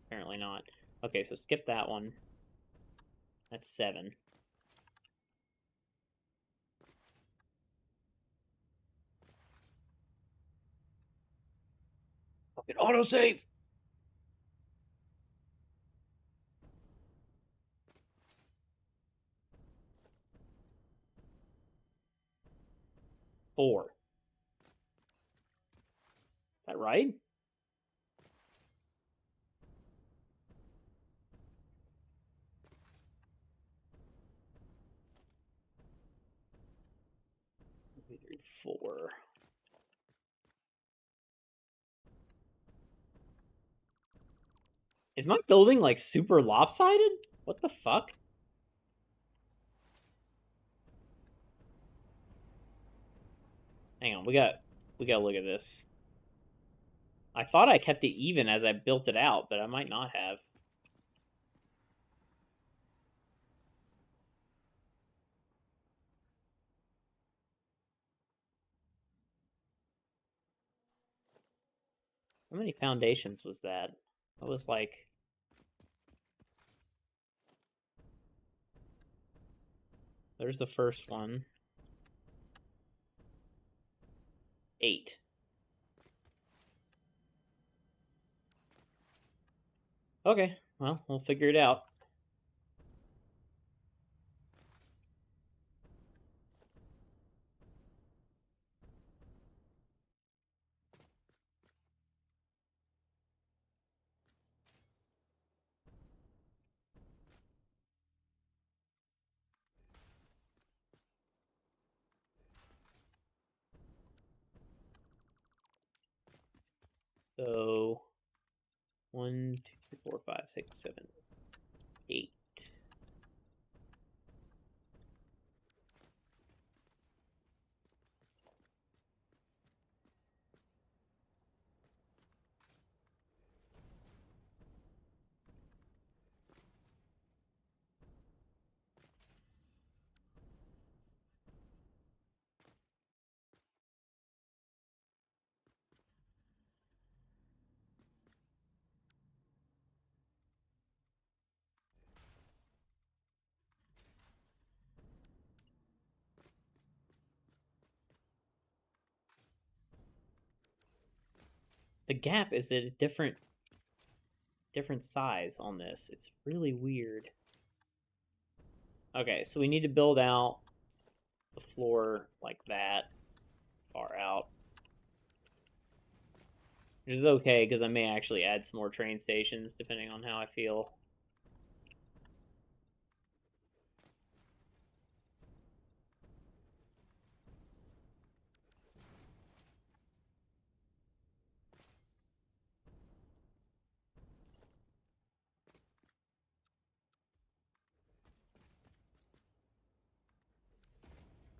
apparently not. Okay, so skip that one. That's 7. Fucking autosave! 4. Is that right? Maybe 3, 4. Is my building like super lopsided? What the fuck? Hang on, we gotta look at this. I thought I kept it even as I built it out, but I might not have. How many foundations was that? That was like... There's the first one. 8. Okay, well, we'll figure it out. So 1, 2, 3, 4, 5, 6, 7, 8. The gap is at a different size on this. It's really weird. Okay, so we need to build out the floor like that, far out. Which is okay, because I may actually add some more train stations, depending on how I feel.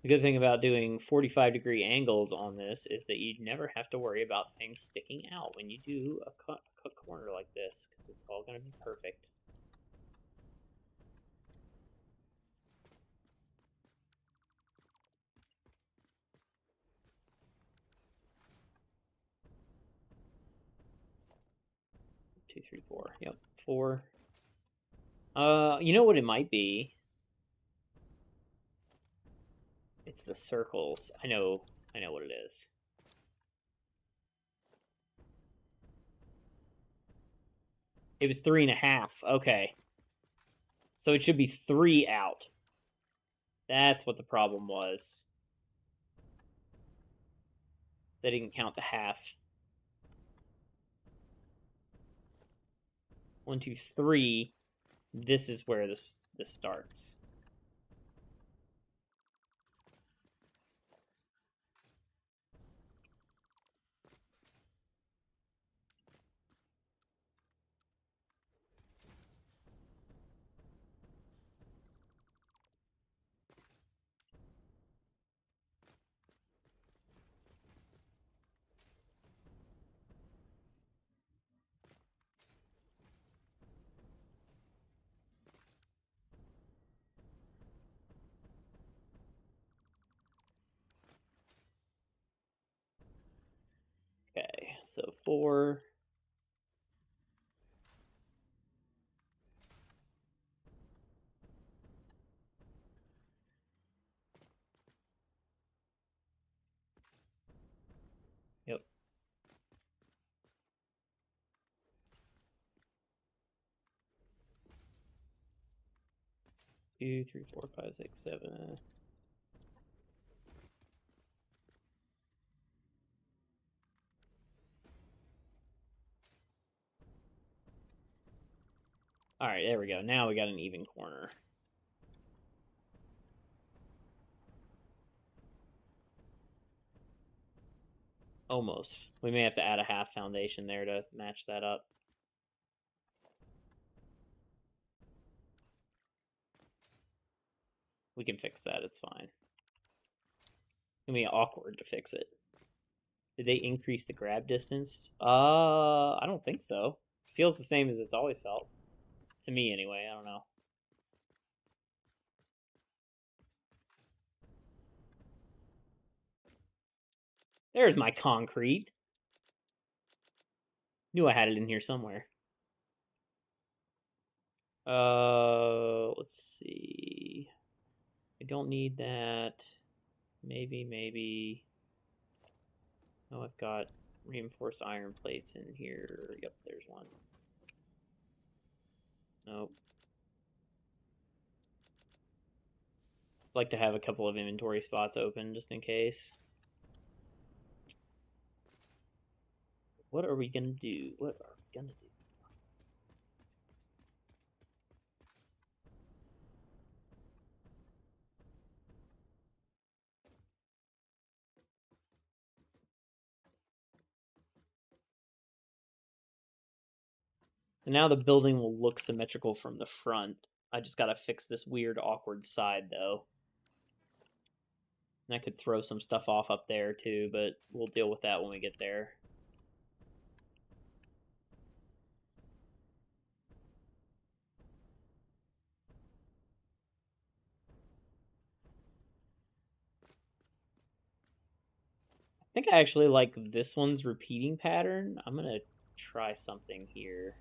The good thing about doing 45-degree angles on this is that you never have to worry about things sticking out when you do a cut corner like this, because it's all going to be perfect. Two, three, 4. Yep, 4. You know what it might be? It's the circles. I know what it is. It was 3.5. Okay. So it should be 3 out. That's what the problem was. They didn't count the half. 1, 2, 3. This is where this starts. Okay, so 4. Yep. 2, 3, 4, 5, 6, 7. All right, there we go. Now we got an even corner. Almost. We may have to add a half foundation there to match that up. We can fix that. It's fine. It's gonna be awkward to fix it. Did they increase the grab distance? I don't think so. It feels the same as it's always felt. To me, anyway. I don't know. There's my concrete. Knew I had it in here somewhere. Let's see. I don't need that. Maybe. Oh, I've got reinforced iron plates in here. Yep, there's one. Nope. Like to have a couple of inventory spots open just in case. What are we gonna do? What are we gonna do? So now the building will look symmetrical from the front. I just gotta fix this weird, awkward side, though. And I could throw some stuff off up there, too, but we'll deal with that when we get there. I think I actually like this one's repeating pattern. I'm gonna try something here.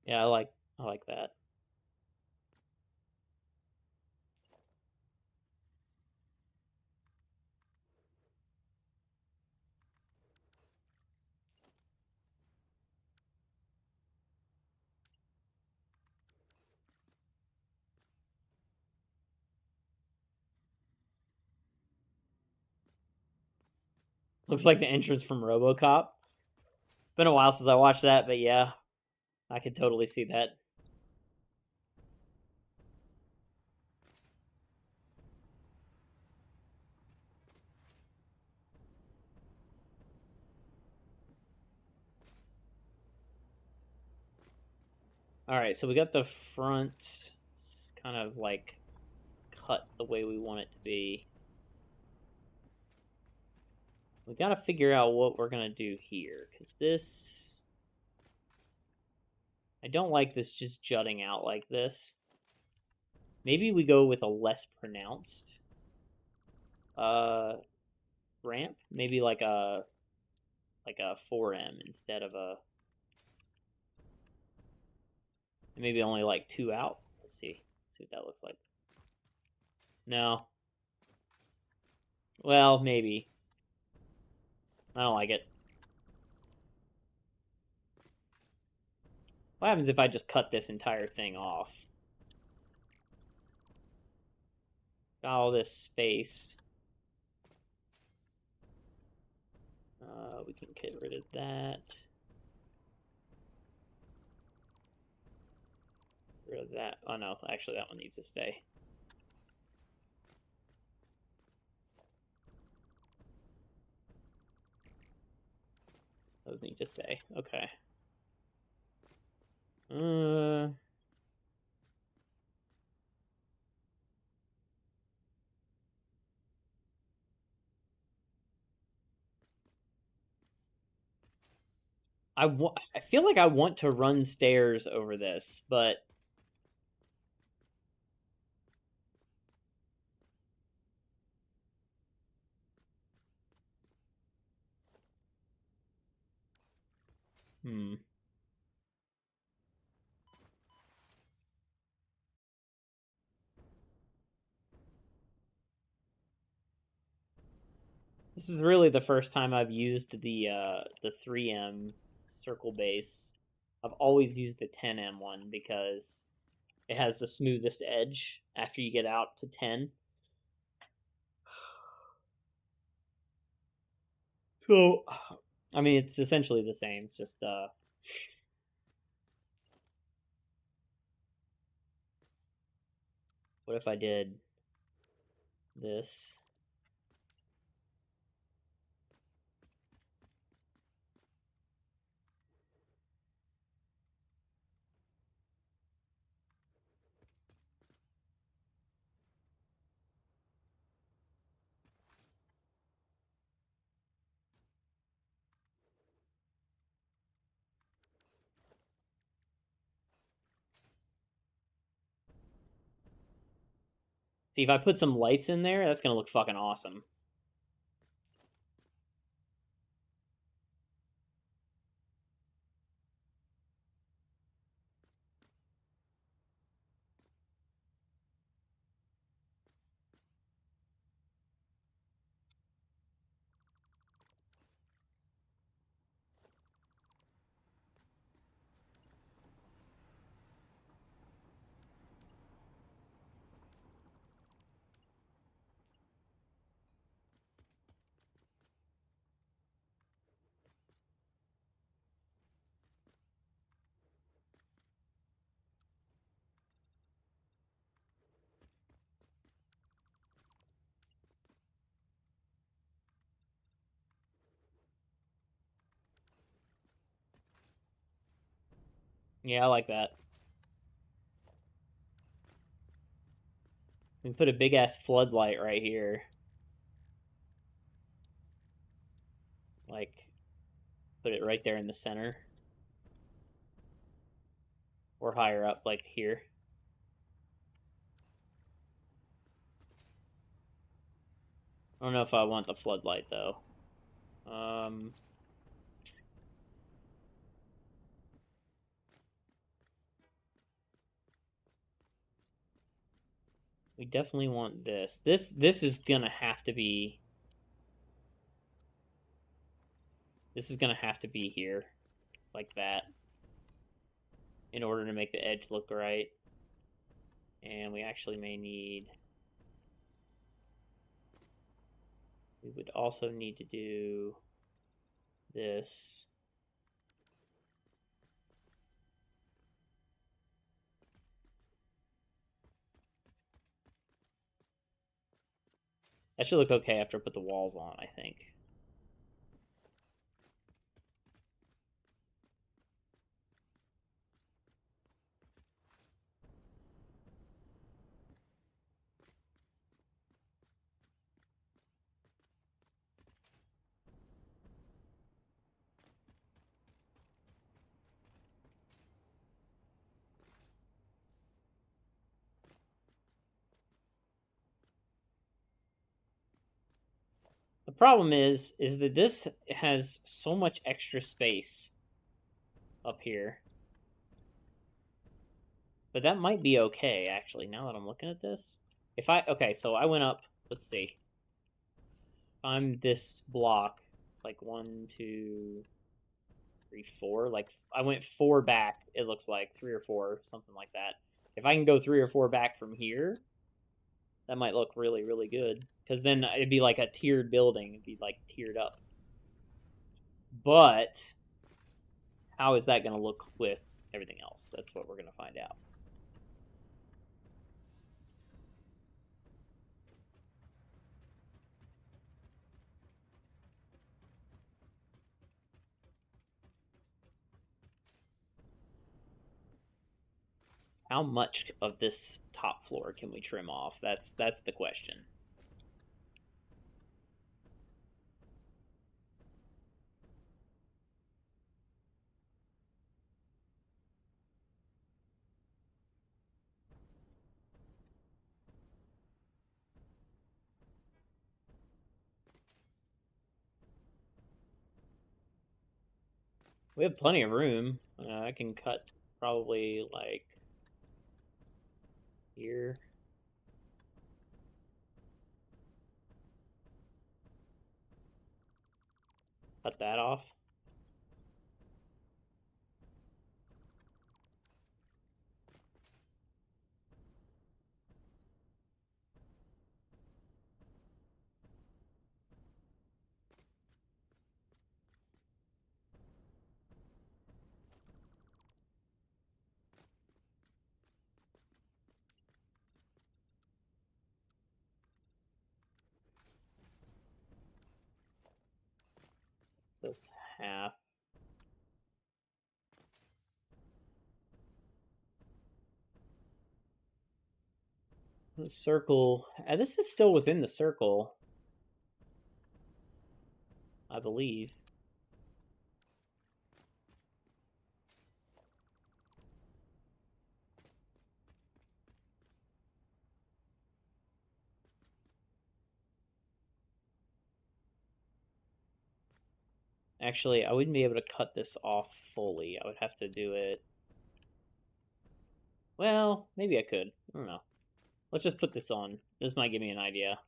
Yeah, I like that. Looks like the entrance from RoboCop. Been a while since I watched that, but yeah, I could totally see that. All right, so we got the front. It's kind of like cut the way we want it to be. We got to figure out what we're going to do here, because this... I don't like this just jutting out like this. Maybe we go with a less pronounced ramp. Maybe like a like a 4M instead of a maybe only like 2 out. Let's see. Let's see what that looks like. No. Well, maybe. I don't like it. What happens if I just cut this entire thing off? Got all this space. We can get rid of that. Rid of that. Oh no, actually that one needs to stay. Those need to stay. Okay. I feel like I want to run stairs over this, but this is really the first time I've used the 3M circle base. I've always used the 10M one because it has the smoothest edge after you get out to 10. So, I mean, it's essentially the same. It's just what if I did this? See, if I put some lights in there, that's gonna look fucking awesome. Yeah, I like that. We can put a big ass floodlight right here. Like, put it right there in the center. Or higher up, like here. I don't know if I want the floodlight, though. We definitely want this. This is gonna have to be... This is gonna have to be here. Like that. In order to make the edge look right. And we actually may need... We would also need to do this. That should look okay after I put the walls on, I think. The problem is that this has so much extra space up here. But that might be okay, actually, now that I'm looking at this. If I, okay, so I went up, let's see. I'm this block. It's like 1, 2, 3, 4. Like, I went 4 back, it looks like. 3 or 4, something like that. If I can go 3 or 4 back from here, that might look really, really good. Because then it'd be like a tiered building. It'd be like tiered up. But how is that going to look with everything else? That's what we're going to find out. How much of this top floor can we trim off? That's the question. We have plenty of room. I can cut probably like here. Cut that off. So it's half. The circle. This is still within the circle, I believe. Actually, I wouldn't be able to cut this off fully. I would have to do it. Well, maybe I could. I don't know. Let's just put this on. This might give me an idea.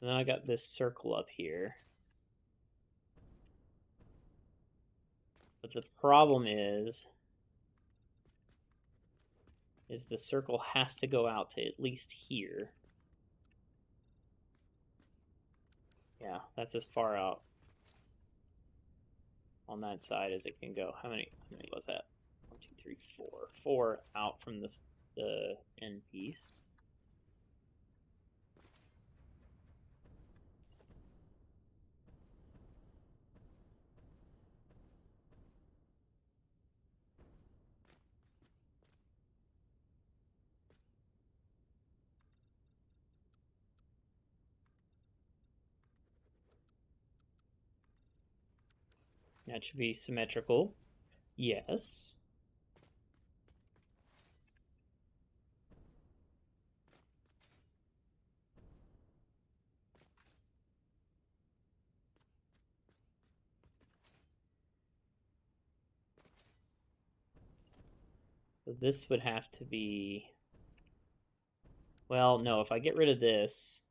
And then I got this circle up here. But the problem is the circle has to go out to at least here. Yeah, that's as far out on that side as it can go. How many was that? 1, 2, 3, 4. 4 out from the end piece. That should be symmetrical. Yes. So this would have to be... Well, no, if I get rid of this,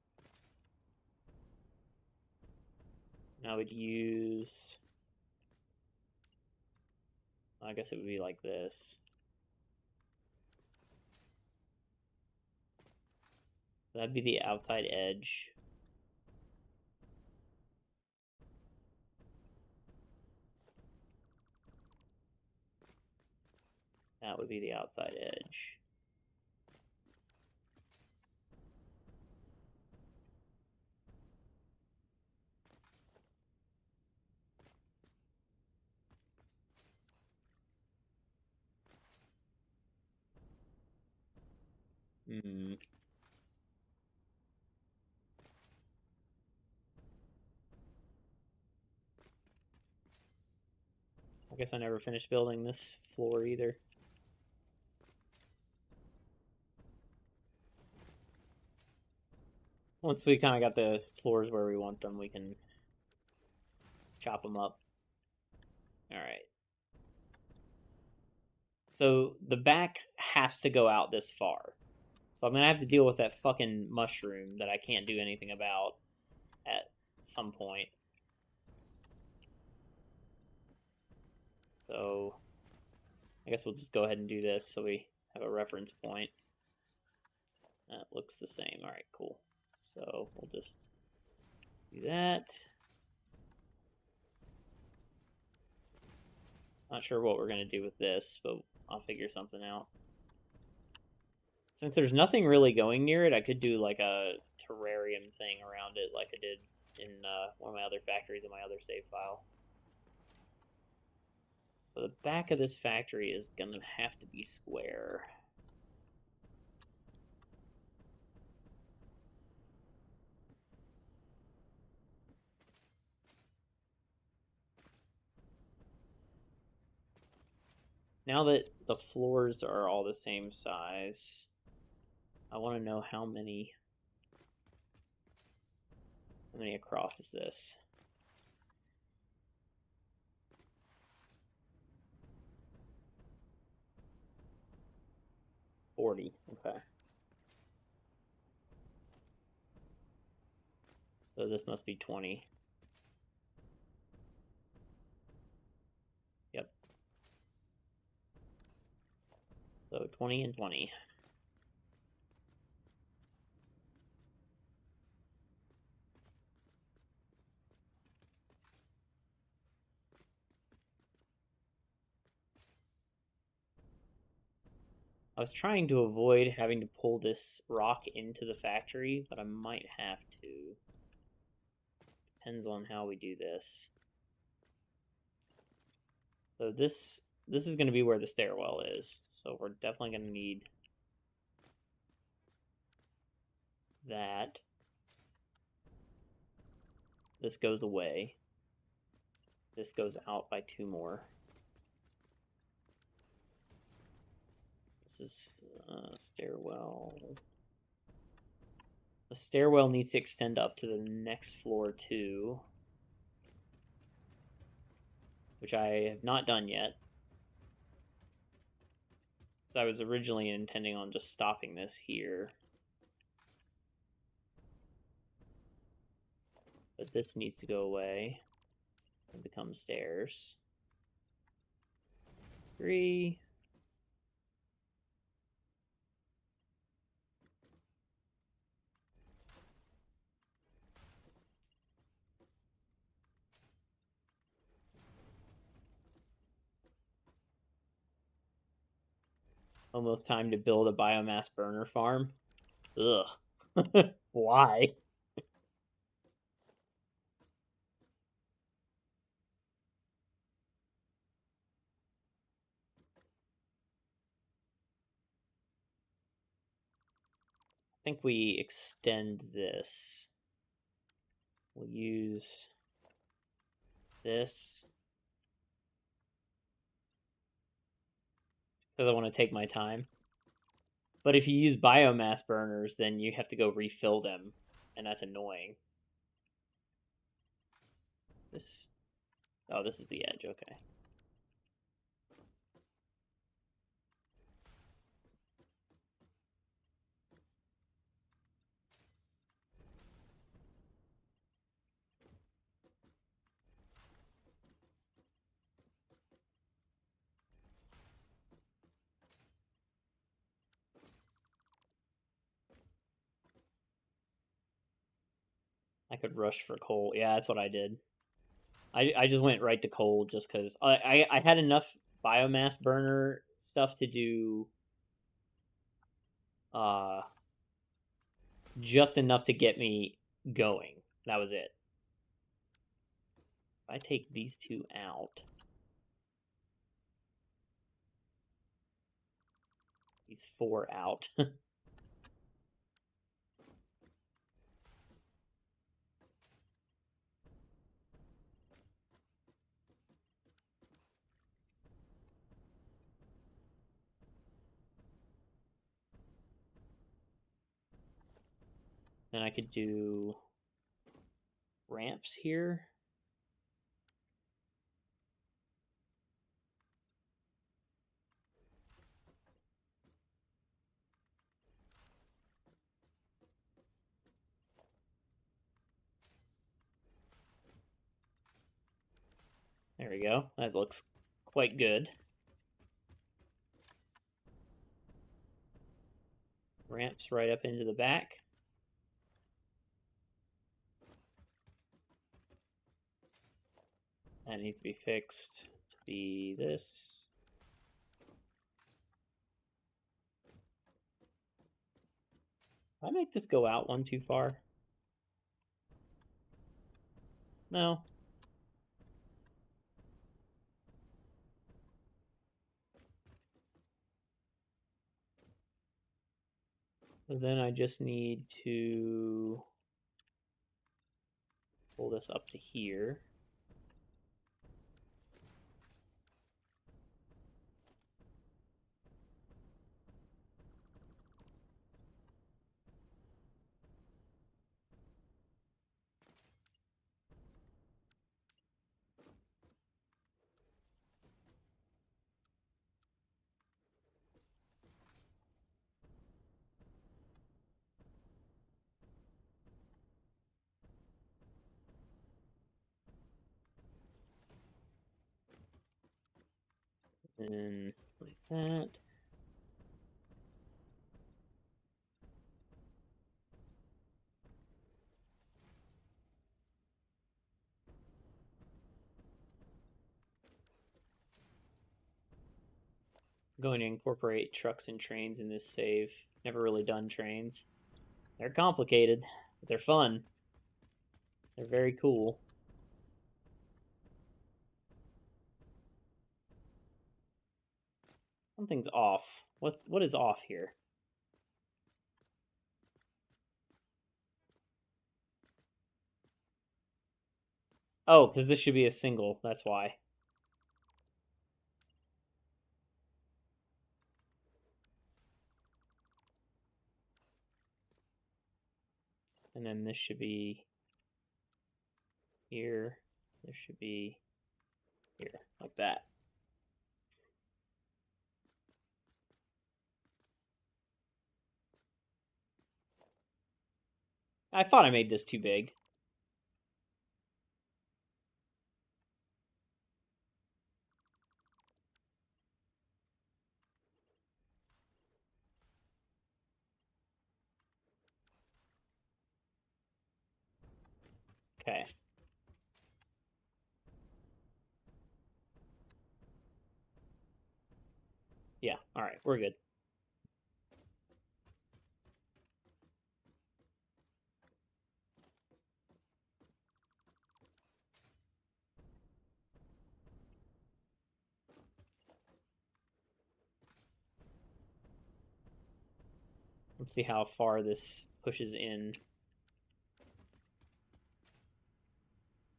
I would use... I guess it would be like this. That'd be the outside edge. That would be the outside edge. Hmm. I guess I never finished building this floor either. Once we kind of got the floors where we want them, we can chop them up. All right. So the back has to go out this far. So I'm going to have to deal with that fucking mushroom that I can't do anything about at some point. So I guess we'll just go ahead and do this so we have a reference point. That looks the same. All right, cool. So we'll just do that. Not sure what we're going to do with this, but I'll figure something out. Since there's nothing really going near it, I could do like a terrarium thing around it like I did in one of my other factories in my other save file. So the back of this factory is going to have to be square. Now that the floors are all the same size, I want to know how many across is this? 40. Okay. So this must be 20. Yep. So 20 and 20. I was trying to avoid having to pull this rock into the factory, but I might have to. Depends on how we do this. So this is going to be where the stairwell is. So we're definitely going to need that. This goes away. This goes out by 2 more. This is stairwell. The stairwell needs to extend up to the next floor too, which I have not done yet. So I was originally intending on just stopping this here. But this needs to go away and become stairs. 3. Almost time to build a biomass burner farm. Ugh. Why? I think we extend this. We'll use this because I want to take my time. But if you use biomass burners, then you have to go refill them, and that's annoying. This, oh, this is the edge, okay. I could rush for coal. Yeah, that's what I did. I just went right to coal just because I had enough biomass burner stuff to do just enough to get me going. That was it. If I take these two out, these four out. Then I could do ramps here. There we go. That looks quite good. Ramps right up into the back. That needs to be fixed to be this. Did I make this go out one too far? No. So then I just need to pull this up to here. And like that. I'm going to incorporate trucks and trains in this save. Never really done trains. They're complicated, but they're fun. They're very cool. Something's off. What is off here? Oh, because this should be a single. That's why. And then this should be here. This should be here, like that. I thought I made this too big. Okay. Yeah, all right, we're good. Let's see how far this pushes in.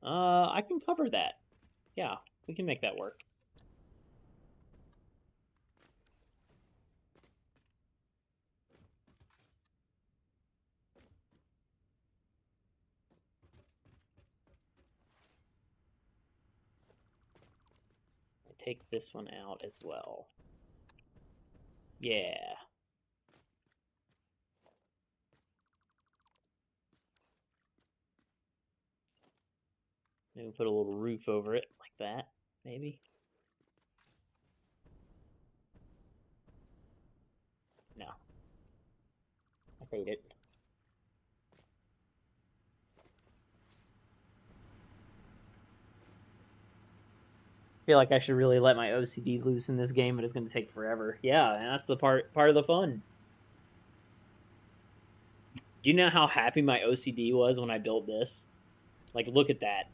I can cover that. Yeah, we can make that work. Take this one out as well. Yeah. Maybe put a little roof over it, like that, maybe. No. I hate it. feel like I should really let my OCD loose in this game, but it's going to take forever. Yeah, and that's the part of the fun. Do you know how happy my OCD was when I built this? Like, look at that.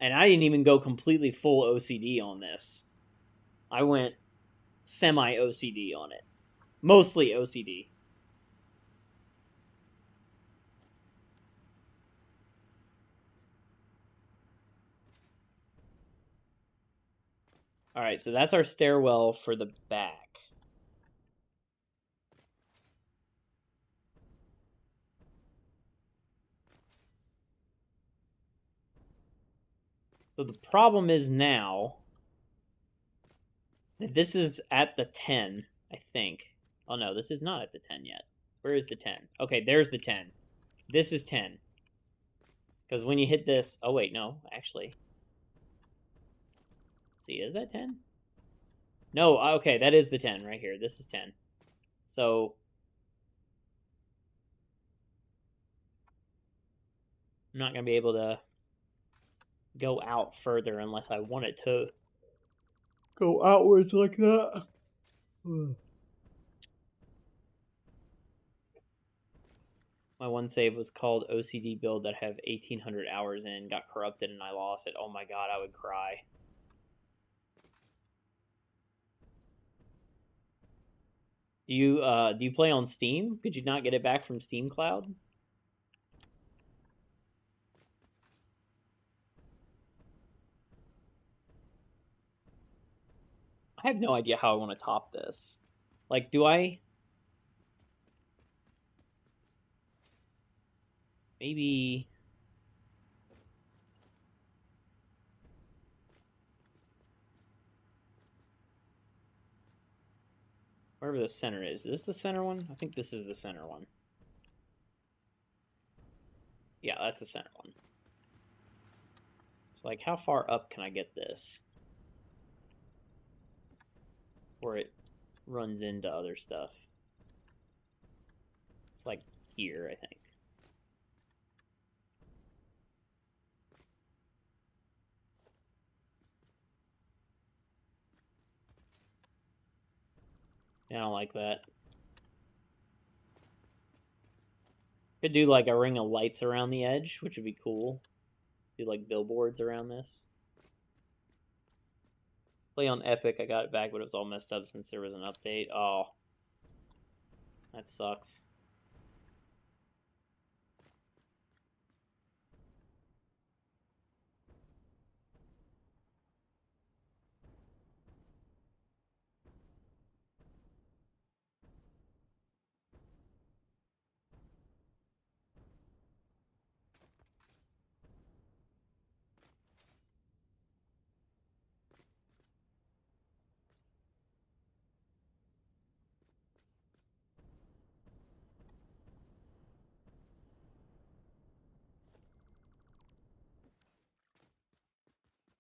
And I didn't even go completely full OCD on this. I went semi OCD on it. Mostly OCD. All right, so that's our stairwell for the back. So the problem is now that this is at the 10, I think. Oh no, this is not at the 10 yet. Where is the 10? Okay, there's the 10. This is 10. Because when you hit this... Oh, wait, no, actually. Let's see, is that 10? No, okay, that is the 10 right here. This is 10. So... I'm not going to be able to go out further unless I want it to go outwards like that. My one save was called OCD build that I have 1,800 hours in, got corrupted, and I lost it. Oh my god, I would cry. Do you play on Steam? Could you not get it back from Steam Cloud? I have no idea how I want to top this. Like, do I maybe wherever the center is. Is this the center one? I think this is the center one. Yeah, that's the center one. It's like, how far up can I get this? Where it runs into other stuff. It's like here, I think. I don't like that. Could do like a ring of lights around the edge, which would be cool. Do like billboards around this. Play on Epic, I got it back, but it was all messed up since there was an update. Oh, that sucks.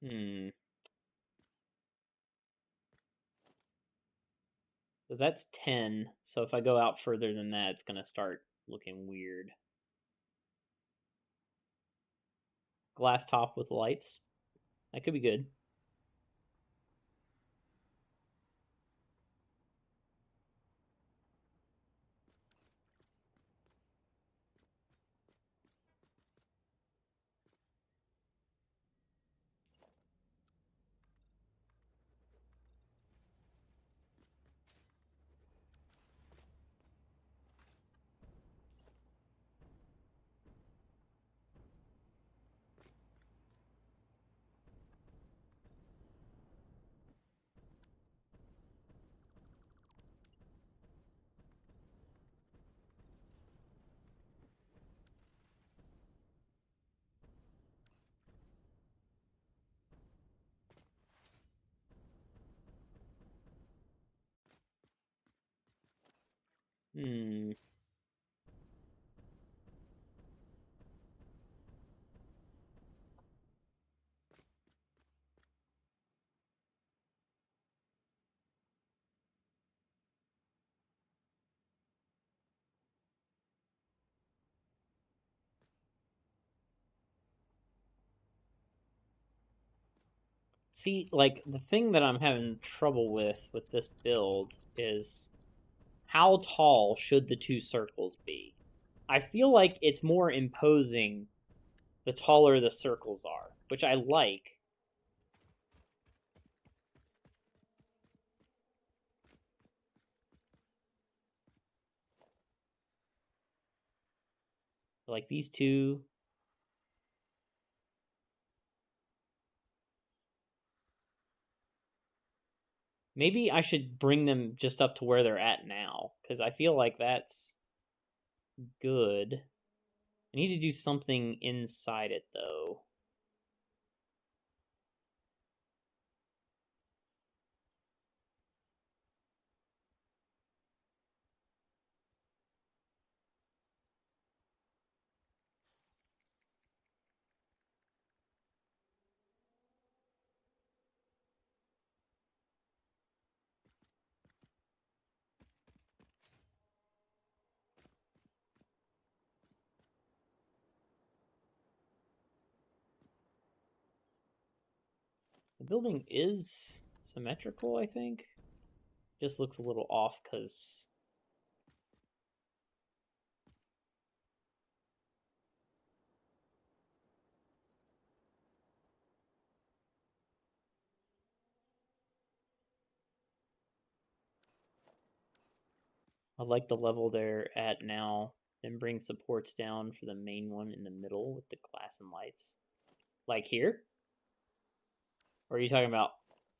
Hmm. So that's 10. So if I go out further than that, it's going to start looking weird. Glass top with lights. That could be good. Hmm. See, like, the thing that I'm having trouble with this build is how tall should the two circles be? I feel like it's more imposing the taller the circles are, which I like. Like these two. Maybe I should bring them just up to where they're at now, because I feel like that's good. I need to do something inside it, though. The building is symmetrical, I think. Just looks a little off because I like the level they're at now. Then bring supports down for the main one in the middle with the glass and lights. Like here? Or are you talking about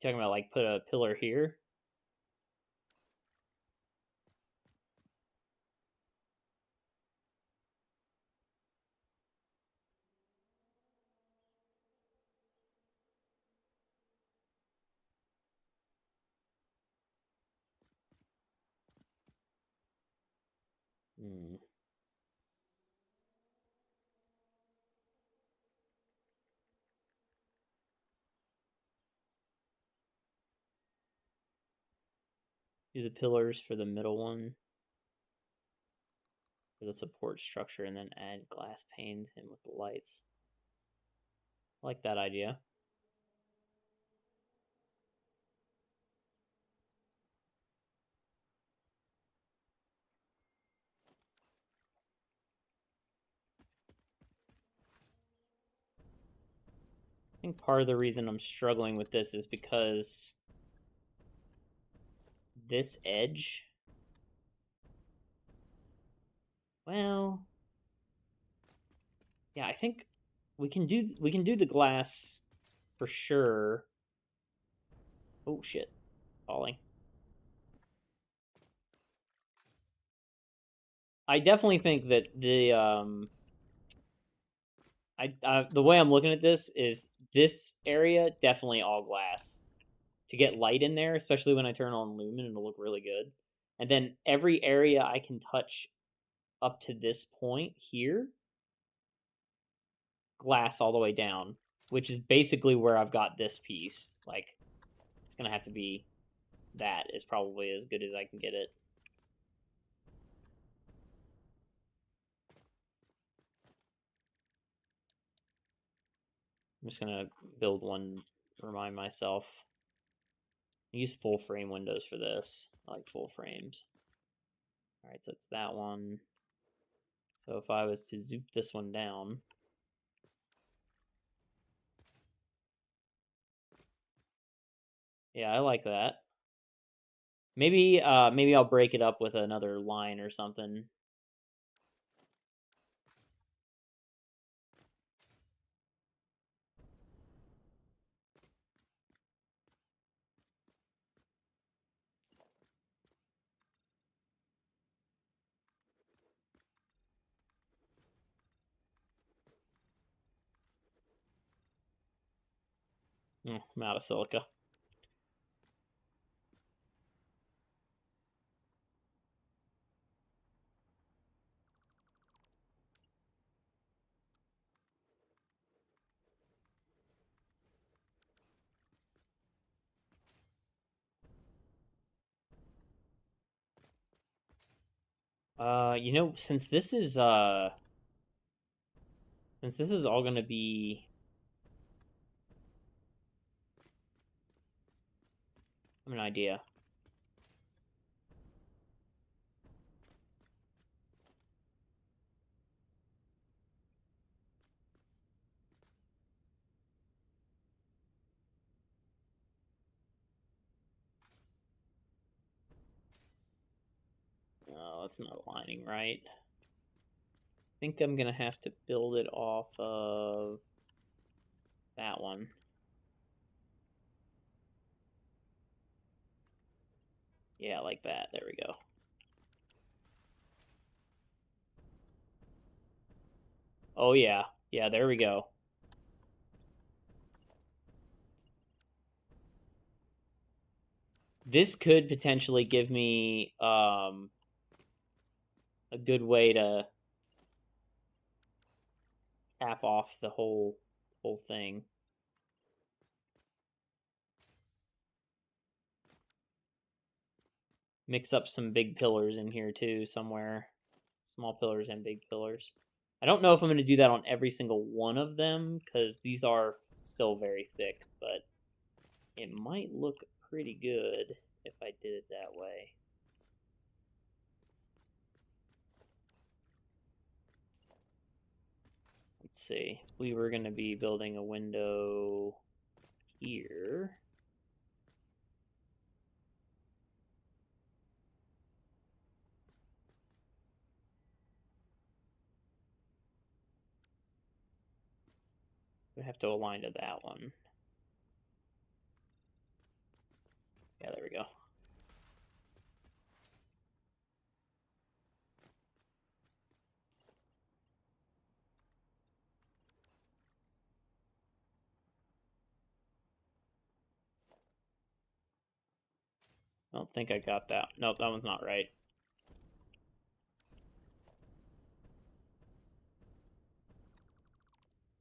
like put a pillar here? Hmm. Do the pillars for the middle one for the support structure, and then add glass panes in with the lights. I like that idea. I think part of the reason I'm struggling with this is because this edge. Well, yeah, I think we can do the glass for sure. Oh shit, falling. I definitely think that the way I'm looking at this is this area definitely all glass to get light in there, especially when I turn on lumen, it'll look really good. And then every area I can touch up to this point here, glass all the way down, which is basically where I've got this piece. Like, it's gonna have to be that is probably as good as I can get it. I'm just gonna build one, remind myself. Use full frame windows for this. I like full frames. All right, so it's that one. So if I was to zoop this one down, yeah, I like that. Maybe I'll break it up with another line or something. Oh, I'm out of silica. Since this is all gonna be an idea. Oh, it's not aligning right. I think I'm gonna have to build it off of that one. Yeah, like that. There we go. Oh yeah. Yeah, there we go. This could potentially give me a good way to cap off the whole thing. Mix up some big pillars in here too somewhere. Small pillars and big pillars. I don't know if I'm going to do that on every single one of them because these are still very thick, but it might look pretty good if I did it that way. Let's see. We were going to be building a window here. We have to align to that one. Yeah, there we go. I don't think I got that. Nope, that one's not right.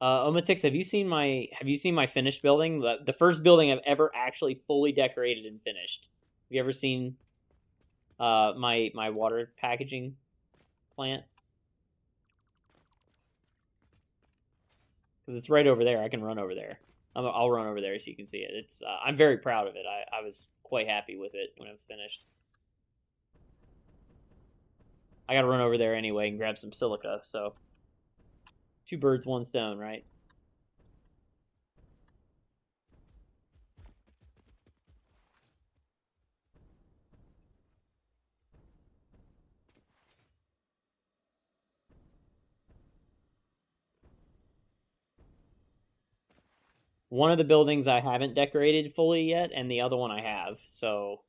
Omatix, have you seen my finished building? The first building I've ever actually fully decorated and finished. Have you ever seen my water packaging plant? Because it's right over there. I can run over there. I'll run over there so you can see it. It's I'm very proud of it. I was quite happy with it when it was finished. I got to run over there anyway and grab some silica. So 2 birds, 1 stone, right? One of the buildings I haven't decorated fully yet, and the other one I have. So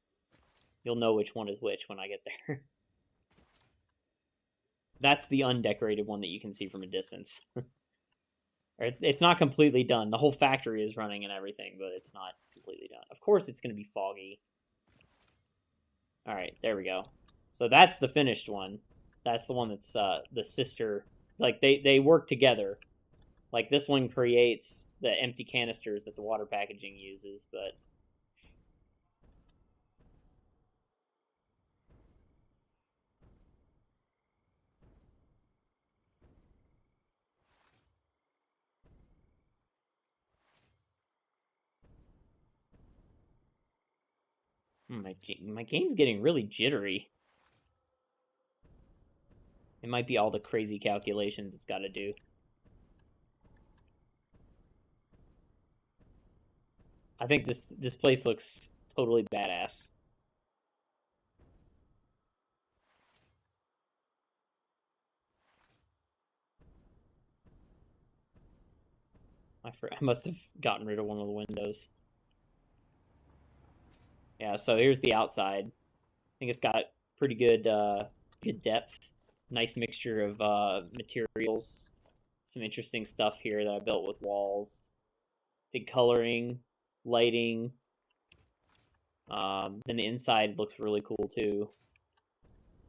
you'll know which one is which when I get there. That's the undecorated one that you can see from a distance. It's not completely done. The whole factory is running and everything, but it's not completely done. Of course, it's going to be foggy. All right, there we go. So that's the finished one. That's the one that's the sister. Like they work together. Like this one creates the empty canisters that the water packaging uses, but my game's getting really jittery. It might be all the crazy calculations it's got to do. I think this place looks totally badass. I must have gotten rid of one of the windows. Yeah, so here's the outside. I think it's got pretty good depth. Nice mixture of materials. Some interesting stuff here that I built with walls. Did coloring, lighting. Then the inside looks really cool too.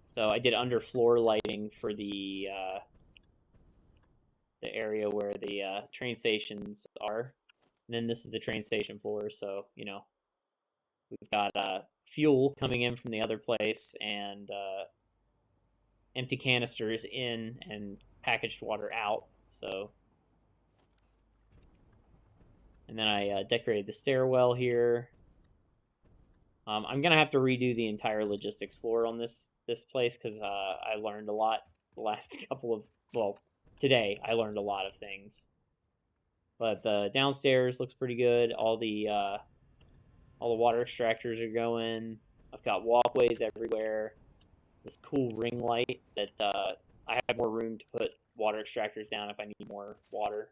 So I did underfloor lighting for the area where the train stations are. And then this is the train station floor, so you know we've got fuel coming in from the other place and empty canisters in and packaged water out. So, and then I decorated the stairwell here. I'm gonna have to redo the entire logistics floor on this place because I learned a lot the last couple of today I learned a lot of things. But the downstairs looks pretty good. All the water extractors are going. I've got walkways everywhere. This cool ring light that I have more room to put water extractors down if I need more water.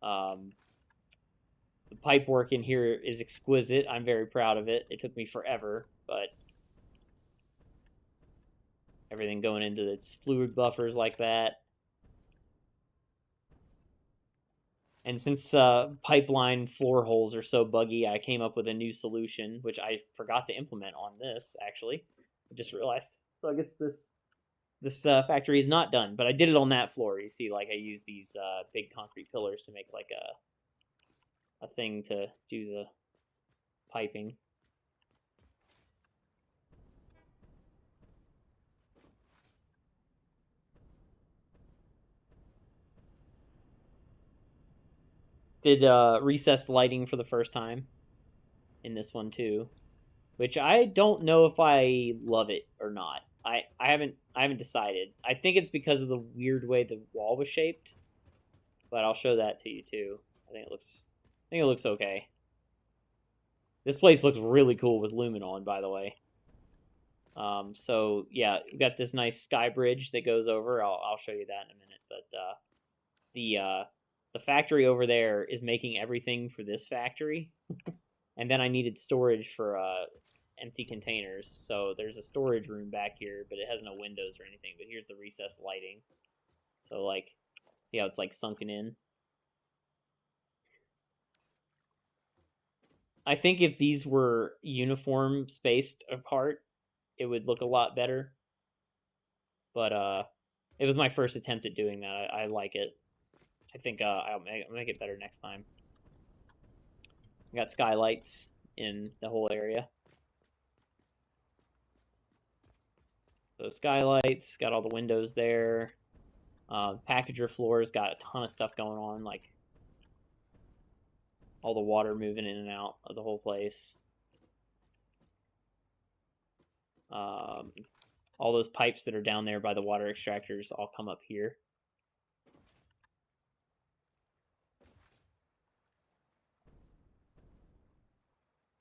The pipe work in here is exquisite. I'm very proud of it. It took me forever, but everything going into its fluid buffers like that. And since pipeline floor holes are so buggy, I came up with a new solution, which I forgot to implement on this, actually. I just realized. So I guess this factory is not done, but I did it on that floor. You see, like, I used these big concrete pillars to make, like, a thing to do the piping. Did recessed lighting for the first time in this one, too, which I don't know if I love it or not. I haven't decided. I think it's because of the weird way the wall was shaped, but I'll show that to you too. I think it looks okay. This place looks really cool with lumen on, by the way. So yeah, we got this nice sky bridge that goes over. I'll show you that in a minute. But the factory over there is making everything for this factory, and then I needed storage for empty containers. So there's a storage room back here, but it has no windows or anything. But here's the recessed lighting. So, like, see how it's like sunken in? I think if these were uniform spaced apart, it would look a lot better. But it was my first attempt at doing that. I like it. I think I'll make it better next time. I got skylights in the whole area. So skylights, got all the windows there. Packager floors got a ton of stuff going on, like all the water moving in and out of the whole place. All those pipes that are down there by the water extractors all come up here.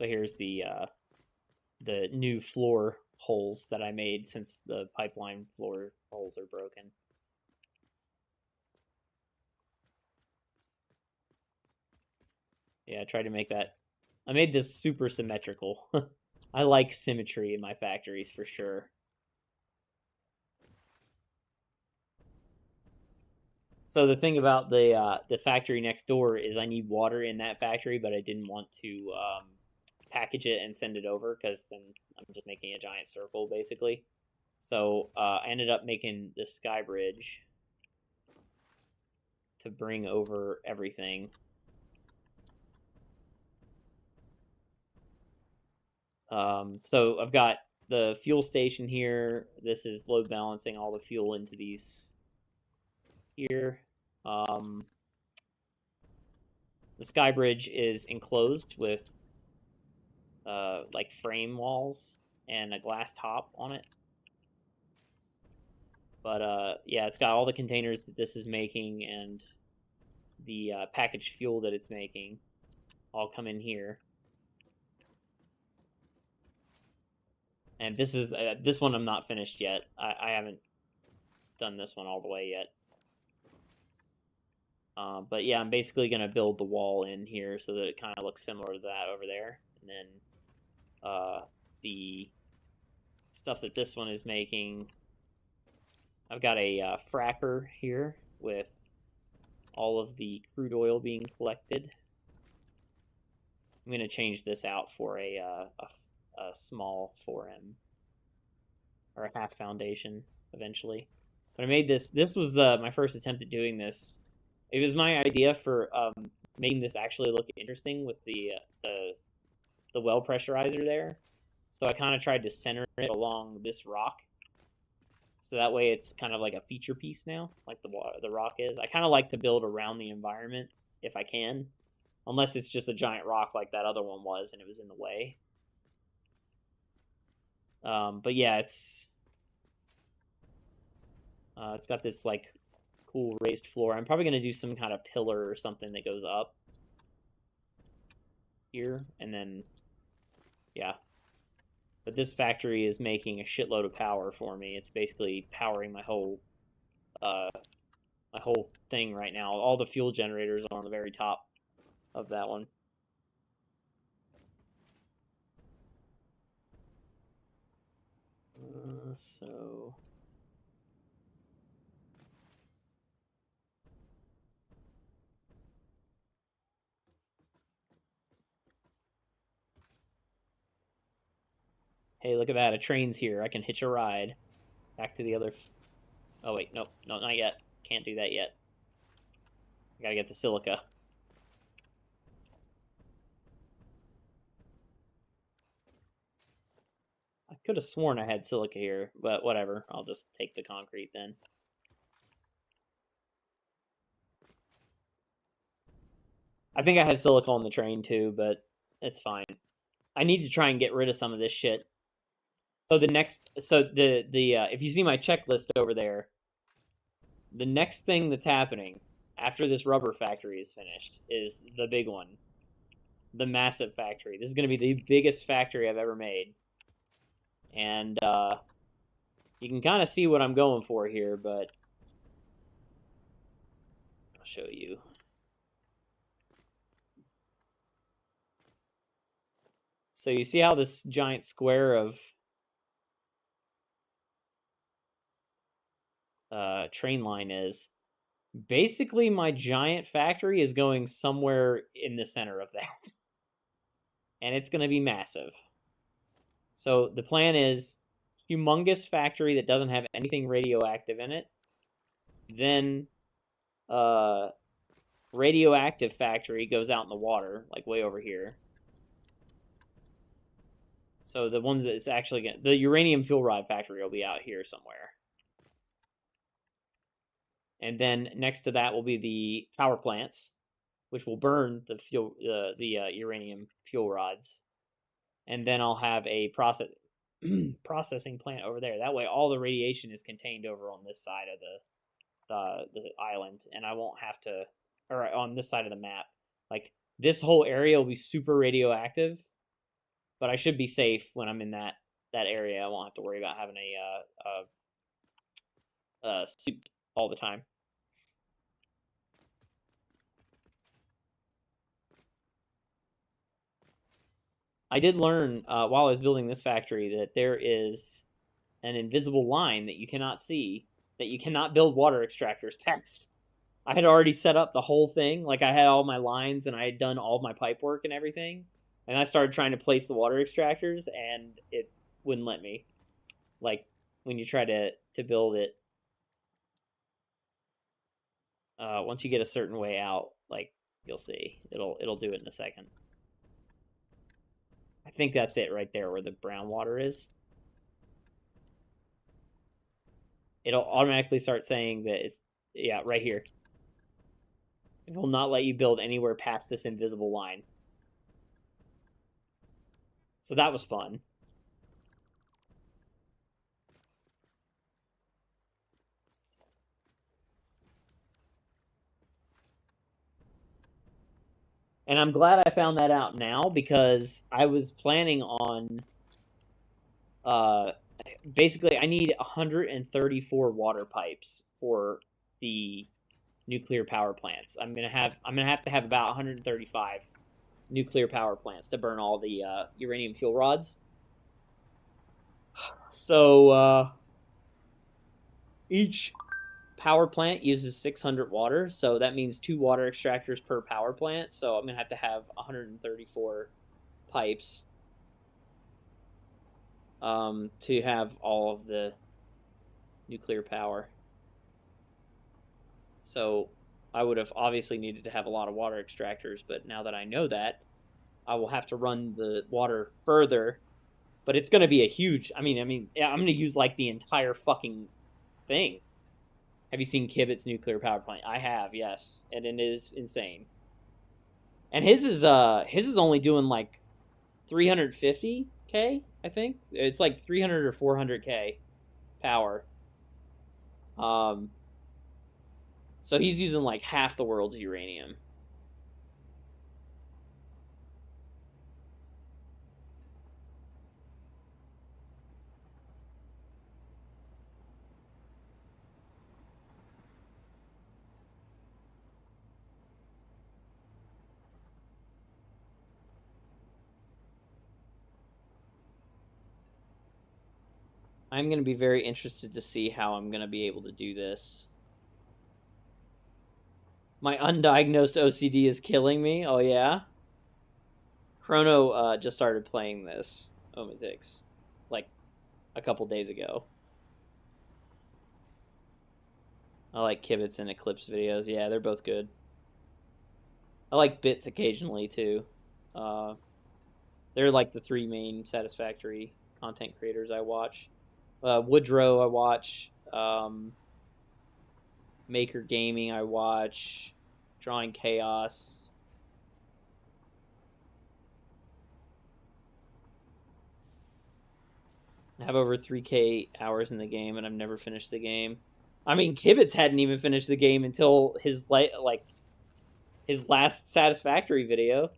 So here's the new floor holes that I made since the pipeline floor holes are broken. Yeah, I tried to make that. I made this super symmetrical. I like symmetry in my factories for sure. So the thing about the factory next door is I need water in that factory, but I didn't want to package it and send it over because then I'm just making a giant circle basically. So I ended up making this sky bridge to bring over everything. So I've got the fuel station here. This is load balancing all the fuel into these here. The sky bridge is enclosed with like frame walls and a glass top on it. But yeah, it's got all the containers that this is making and the packaged fuel that it's making all come in here. And this one I'm not finished yet. I haven't done this one all the way yet. But yeah, I'm basically going to build the wall in here so that it kind of looks similar to that over there. And then the stuff that this one is making, I've got a fracker here with all of the crude oil being collected. I'm going to change this out for a small 4M or a half foundation eventually. But I made this. This was my first attempt at doing this. It was my idea for making this actually look interesting with the well pressurizer there. So I kind of tried to center it along this rock. So that way it's kind of like a feature piece now, like the rock is. I kind of like to build around the environment if I can. Unless it's just a giant rock like that other one was and it was in the way. But yeah, it's got this like cool raised floor. I'm probably gonna do some kind of pillar or something that goes up here, and then yeah. But this factory is making a shitload of power for me. It's basically powering uh my whole thing right now. All the fuel generators are on the very top of that one. So hey, look at that! A train's here. I can hitch a ride back to the other. Oh wait, nope, no, not yet. Can't do that yet. I gotta get the silica. I could have sworn I had silica here, but whatever. I'll just take the concrete then. I think I had silica on the train too, but it's fine. I need to try and get rid of some of this shit. So if you see my checklist over there, the next thing that's happening after this rubber factory is finished is the big one, the massive factory. This is going to be the biggest factory I've ever made, and you can kind of see what I'm going for here, but I'll show you. So you see how this giant square of train line is? Basically, my giant factory is going somewhere in the center of that. And it's going to be massive. So the plan is humongous factory that doesn't have anything radioactive in it. Then radioactive factory goes out in the water, like way over here. So the one that's actually going to... The uranium fuel rod factory will be out here somewhere. And then next to that will be the power plants, which will burn the uranium fuel rods. And then I'll have a processing plant over there. That way, all the radiation is contained over on this side of the island, and I won't have to, or on this side of the map. Like this whole area will be super radioactive, but I should be safe when I'm in that area. I won't have to worry about having a suit all the time. I did learn while I was building this factory that there is an invisible line that you cannot see, that you cannot build water extractors past. I had already set up the whole thing. Like I had all my lines and I had done all my pipe work and everything. And I started trying to place the water extractors and it wouldn't let me. Like when you try to build it, once you get a certain way out, like you'll see, it'll do it in a second. I think that's it right there where the brown water is. It'll automatically start saying that it's, yeah, right here. It will not let you build anywhere past this invisible line. So that was fun. And I'm glad I found that out now because I was planning on basically I need 134 water pipes for the nuclear power plants. I'm gonna have to have about 135 nuclear power plants to burn all the uranium fuel rods. So each power plant uses 600 water, so that means 2 water extractors per power plant. So I'm gonna have to have 134 pipes to have all of the nuclear power. So I would have obviously needed to have a lot of water extractors, but now that I know that, I will have to run the water further. But it's going to be a huge... yeah, I'm going to use like the entire fucking thing. Have you seen Kibit's nuclear power plant? I have, yes, and it is insane. And his is only doing like 350k. I think it's like 300 or 400k power. Um, so he's using like half the world's uranium. I'm going to be very interested to see how I'm going to be able to do this. My undiagnosed OCD is killing me. Oh, yeah? Chrono just started playing this Omatix like a couple days ago. I like Kibitz and Eclipse videos. Yeah, they're both good. I like Bits occasionally, too. Uh, they're like the three main Satisfactory content creators I watch. Woodrow I watch. Maker Gaming I watch. Drawing Chaos. I have over 3k hours in the game, and I've never finished the game. I mean, Kibitz hadn't even finished the game until his his last Satisfactory video.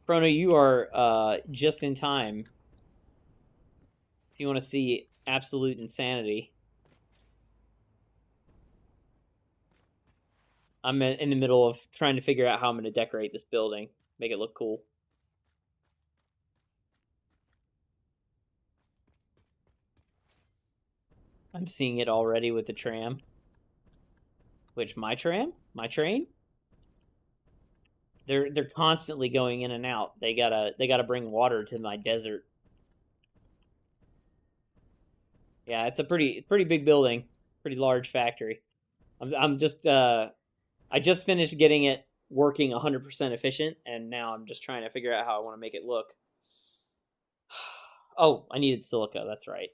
Chrono, you are just in time if you want to see absolute insanity. I'm in the middle of trying to figure out how I'm going to decorate this building, make it look cool. I'm seeing it already with the tram. Which, my tram? My train? They're constantly going in and out. They gotta bring water to my desert. Yeah, it's a pretty big building, pretty large factory. I'm just I just finished getting it working 100% efficient, and now I'm just trying to figure out how I want to make it look. Oh, I needed silica. That's right.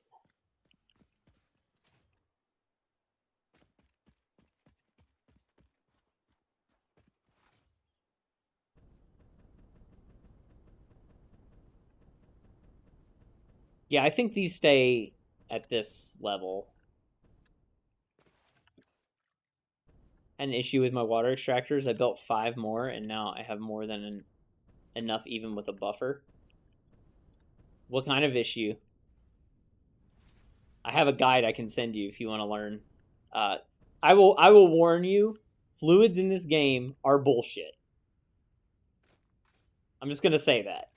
Yeah, I think these stay at this level. An issue with my water extractors. I built 5 more, and now I have more than enough even with a buffer. What kind of issue? I have a guide I can send you if you want to learn. I will warn you, fluids in this game are bullshit. I'm just gonna say that.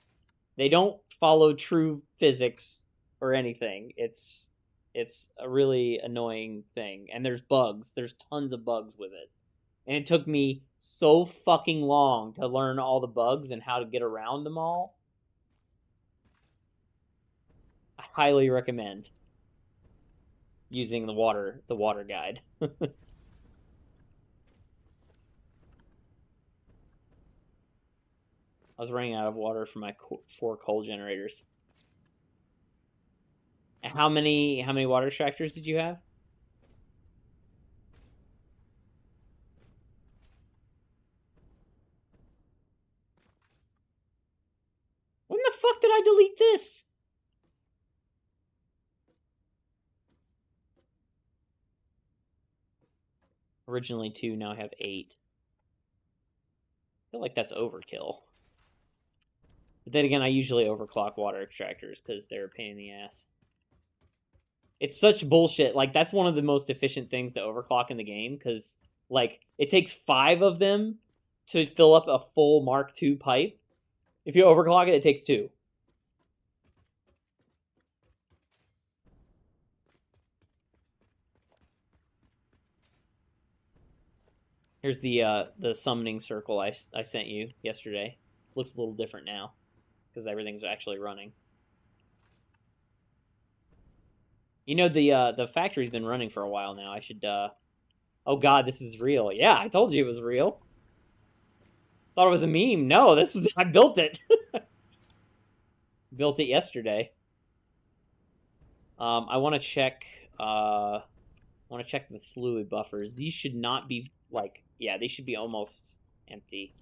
They don't follow true physics or anything. It's a really annoying thing. And there's bugs. There's tons of bugs with it. And it took me so fucking long to learn all the bugs and how to get around them all. I highly recommend using the water guide. I was running out of water for my 4 coal generators. How many water extractors did you have? When the fuck did I delete this? Originally 2, now I have 8. I feel like that's overkill. But then again, I usually overclock water extractors because they're a pain in the ass. It's such bullshit. Like, that's one of the most efficient things to overclock in the game, because, like, it takes 5 of them to fill up a full Mark II pipe. If you overclock it, it takes 2. Here's the summoning circle I sent you yesterday. Looks a little different now because everything's actually running. You know, the factory's been running for a while now. I should oh god, this is real. Yeah, I told you it was real. Thought it was a meme. No, this is I built it. Built it yesterday. I want to check with fluid buffers. These should not be like, yeah, they should be almost empty.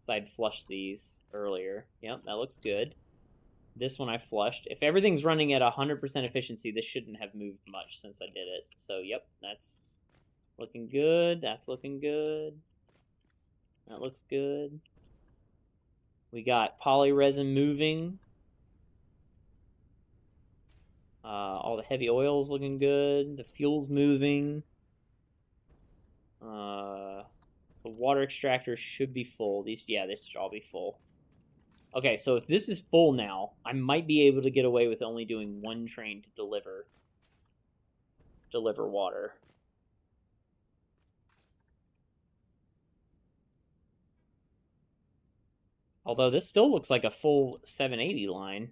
because I'd flushed these earlier. Yep, that looks good. This one I flushed. If everything's running at 100% efficiency, this shouldn't have moved much since I did it. So, yep, that's looking good. That's looking good. That looks good. We got polyresin moving. All the heavy oils looking good. The fuel's moving. The water extractor should be full. This should all be full. Okay, so if this is full now, I might be able to get away with only doing one train to deliver water. Although this still looks like a full 780 line.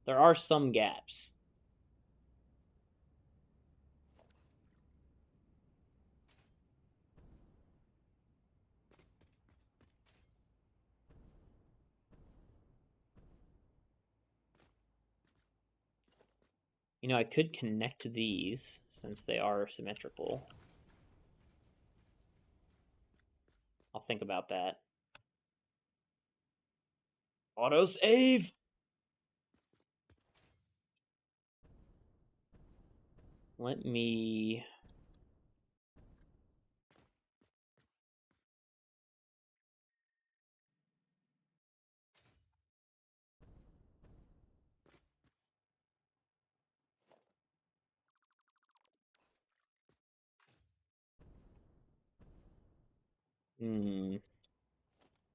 There are some gaps. You know, I could connect these since they are symmetrical. I'll think about that. Autosave! Let me...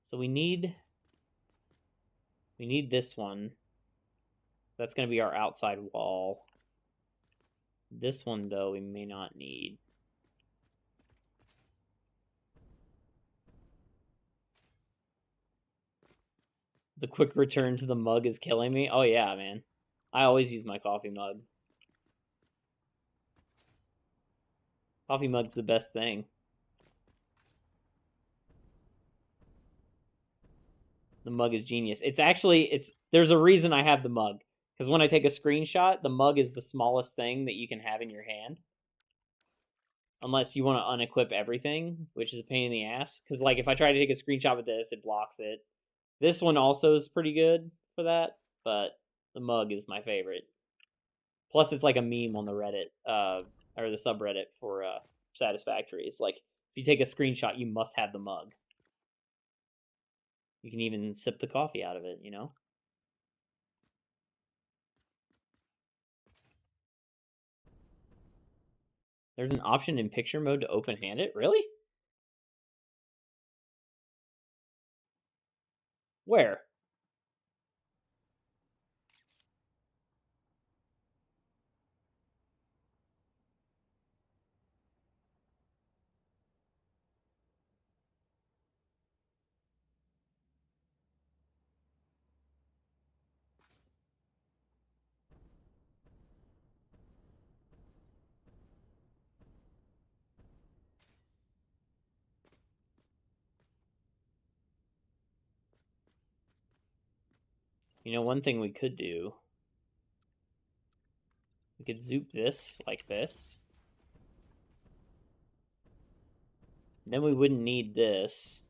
So we need this one. That's going to be our outside wall. This one, though, we may not need. The quick return to the mug is killing me. Oh, yeah, man. I always use my coffee mug. Coffee mug's the best thing. The mug is genius. There's a reason I have the mug. Because when I take a screenshot, the mug is the smallest thing that you can have in your hand. Unless you want to unequip everything, which is a pain in the ass. Because, like, if I try to take a screenshot with this, it blocks it. This one also is pretty good for that, but the mug is my favorite. Plus, it's like a meme on the Reddit, or the subreddit for Satisfactory. It's like, if you take a screenshot, you must have the mug. You can even sip the coffee out of it, you know? There's an option in picture mode to open hand it? Really? Where? You know, one thing we could do, we could zoop this like this. Then we wouldn't need this.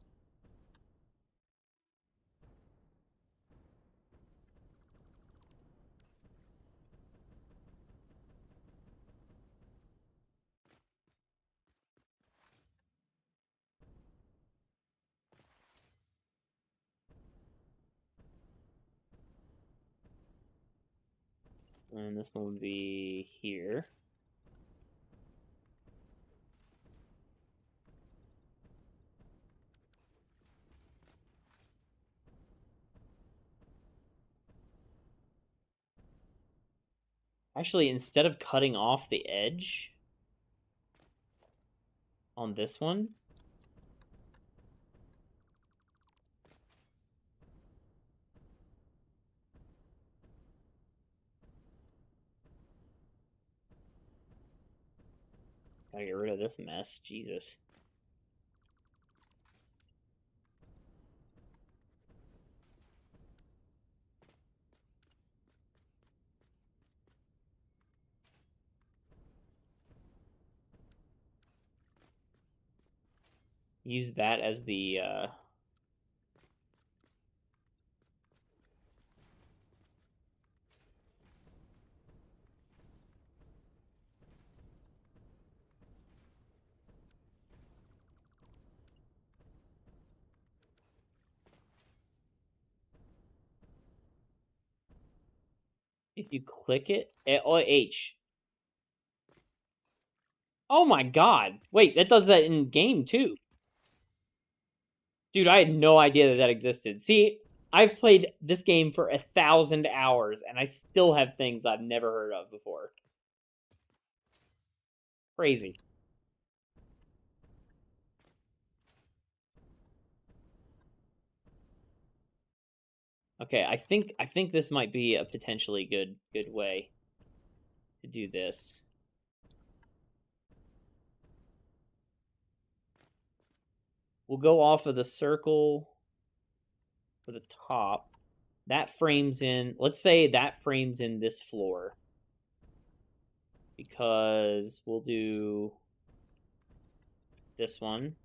And this one would be here. Actually, instead of cutting off the edge on this one, gotta get rid of this mess. Jesus. Use that as the If you click it, oh, H. Oh my god! Wait, that does that in game too. Dude, I had no idea that that existed. See, I've played this game for 1,000 hours, and I still have things I've never heard of before. Crazy. Okay, I think this might be a potentially good way to do this. We'll go off of the circle for the top. That frames in, let's say that frames in this floor. Because we'll do this one.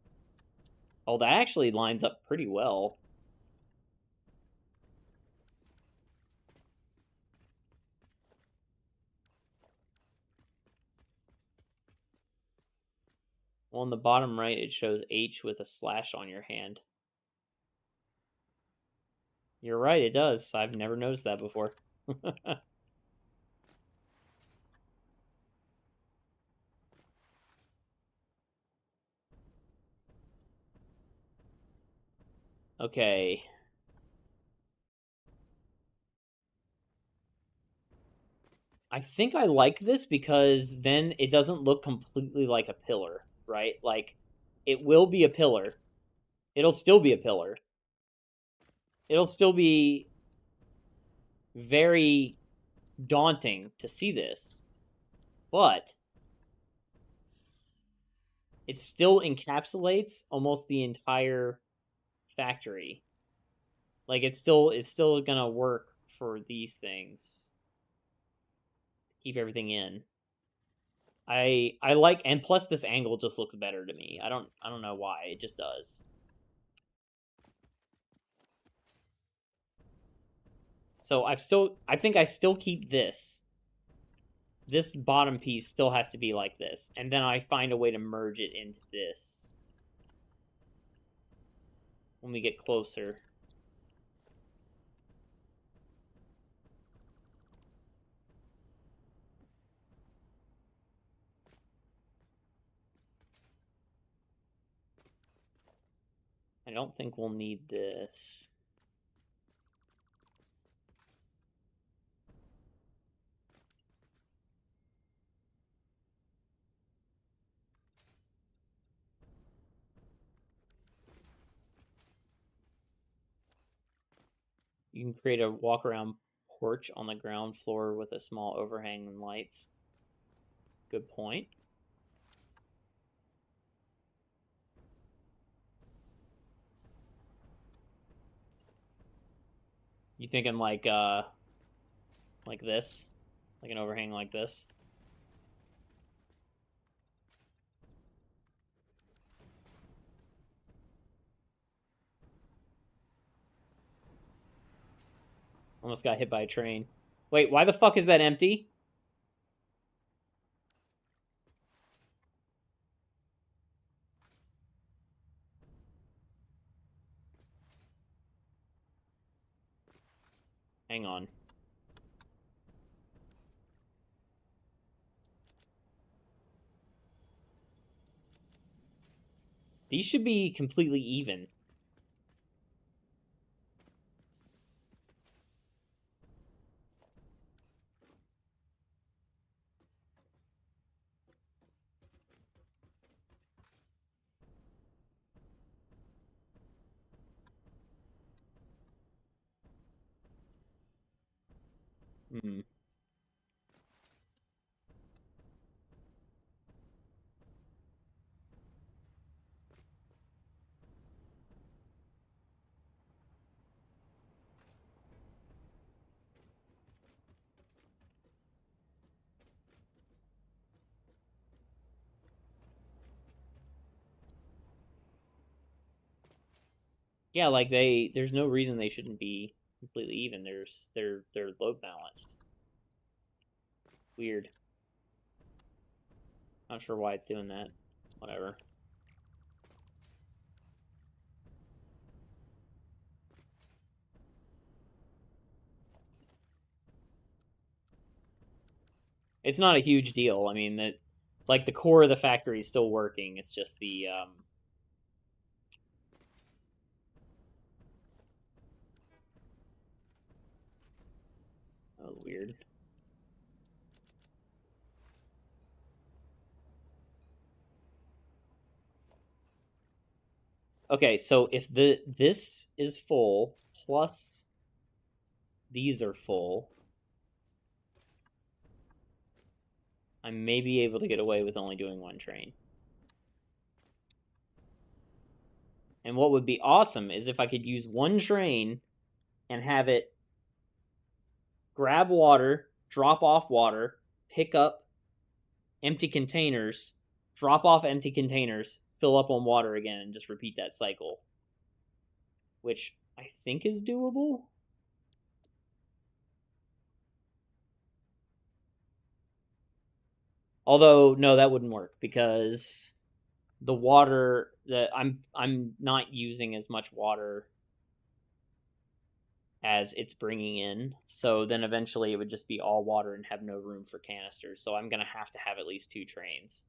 Oh, that actually lines up pretty well. Well, on the bottom right, it shows H with a slash on your hand. You're right, it does. I've never noticed that before. Okay. I think I like this because then it doesn't look completely like a pillar, right? Like, it will be a pillar. It'll still be a pillar. It'll still be very daunting to see this, but it still encapsulates almost the entire factory. Like, it's still gonna work for these things. Keep everything in. I like, and plus this angle just looks better to me. I don't know why, it just does. So I think I still keep this. This bottom piece still has to be like this, and then I find a way to merge it into this when we get closer. I don't think we'll need this. You can create a walk around porch on the ground floor with a small overhang and lights. Good point. You thinking like this? Like an overhang like this? Almost got hit by a train. Wait, why the fuck is that empty? Hang on. These should be completely even. Hmm. Yeah, like there's no reason they shouldn't be completely even. They're load balanced. Weird. Not sure why it's doing that. Whatever. It's not a huge deal. I mean, that like the core of the factory is still working. It's just the oh, weird. Okay, so if this is full plus these are full, I may be able to get away with only doing one train. And what would be awesome is if I could use one train and have it grab water, drop off water, pick up empty containers, drop off empty containers, fill up on water again, and just repeat that cycle. Which I think is doable. Although no, that wouldn't work because the water that I'm not using as much water as it's bringing in. So then eventually it would just be all water and have no room for canisters. So I'm going to have at least two trains.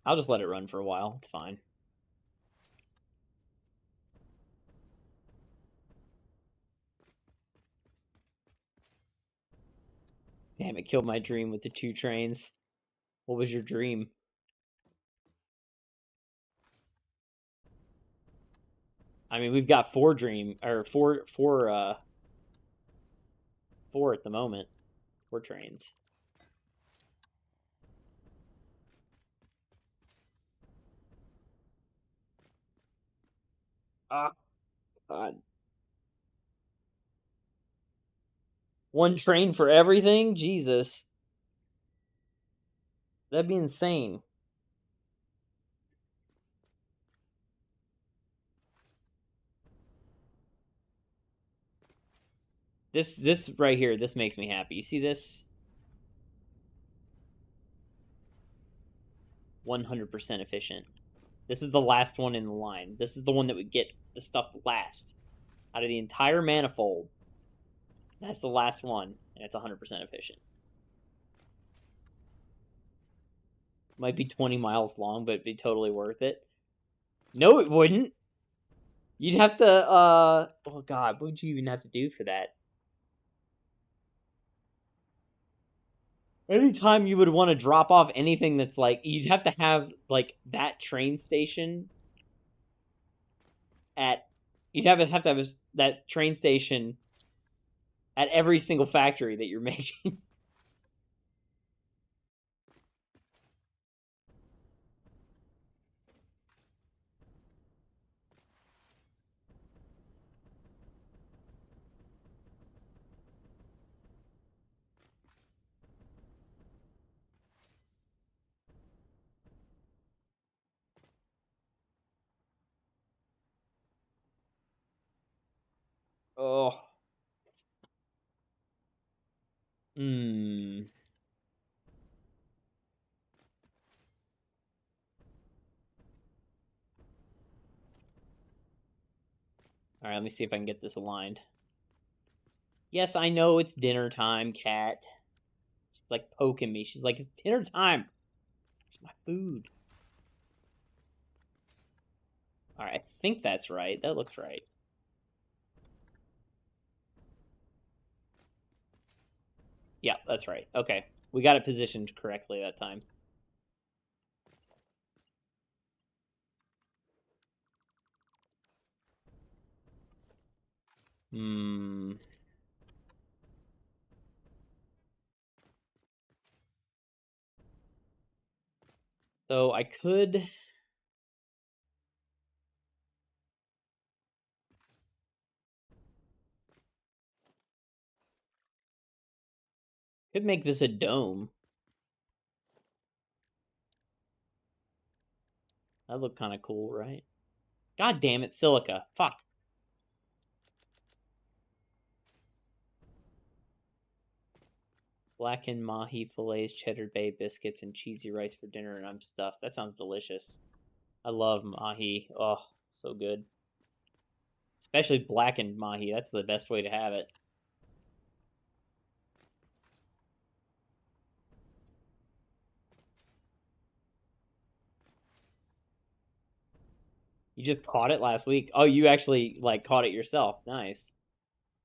I'll just let it run for a while. It's fine. Damn, it killed my dream with the two trains. What was your dream? I mean, we've got four at the moment. Four trains. Ah, God. One train for everything? Jesus. That'd be insane. This right here, this makes me happy. You see this? 100% efficient. This is the last one in the line. This is the one that would get the stuff last. Out of the entire manifold. That's the last one, and it's 100% efficient. Might be 20 miles long, but it'd be totally worth it. No, it wouldn't. You'd have to, oh god, what would you even have to do for that? Anytime you would want to drop off anything that's like, you'd have to have, like, that train station at, you'd have to have that train station at every single factory that you're making. Oh. Hmm. Alright, let me see if I can get this aligned. Yes, I know it's dinner time, cat. She's like poking me. She's like, it's dinner time. It's my food. Alright, I think that's right. That looks right. Yeah, that's right. Okay. We got it positioned correctly that time. Hmm. So I could make this a dome. That look kind of cool, right? God damn it, silica. Fuck. Blackened mahi fillets, cheddar bay biscuits, and cheesy rice for dinner, and I'm stuffed. That sounds delicious. I love mahi. Oh, so good. Especially blackened mahi. That's the best way to have it. You just caught it last week. Oh, you actually like caught it yourself. Nice.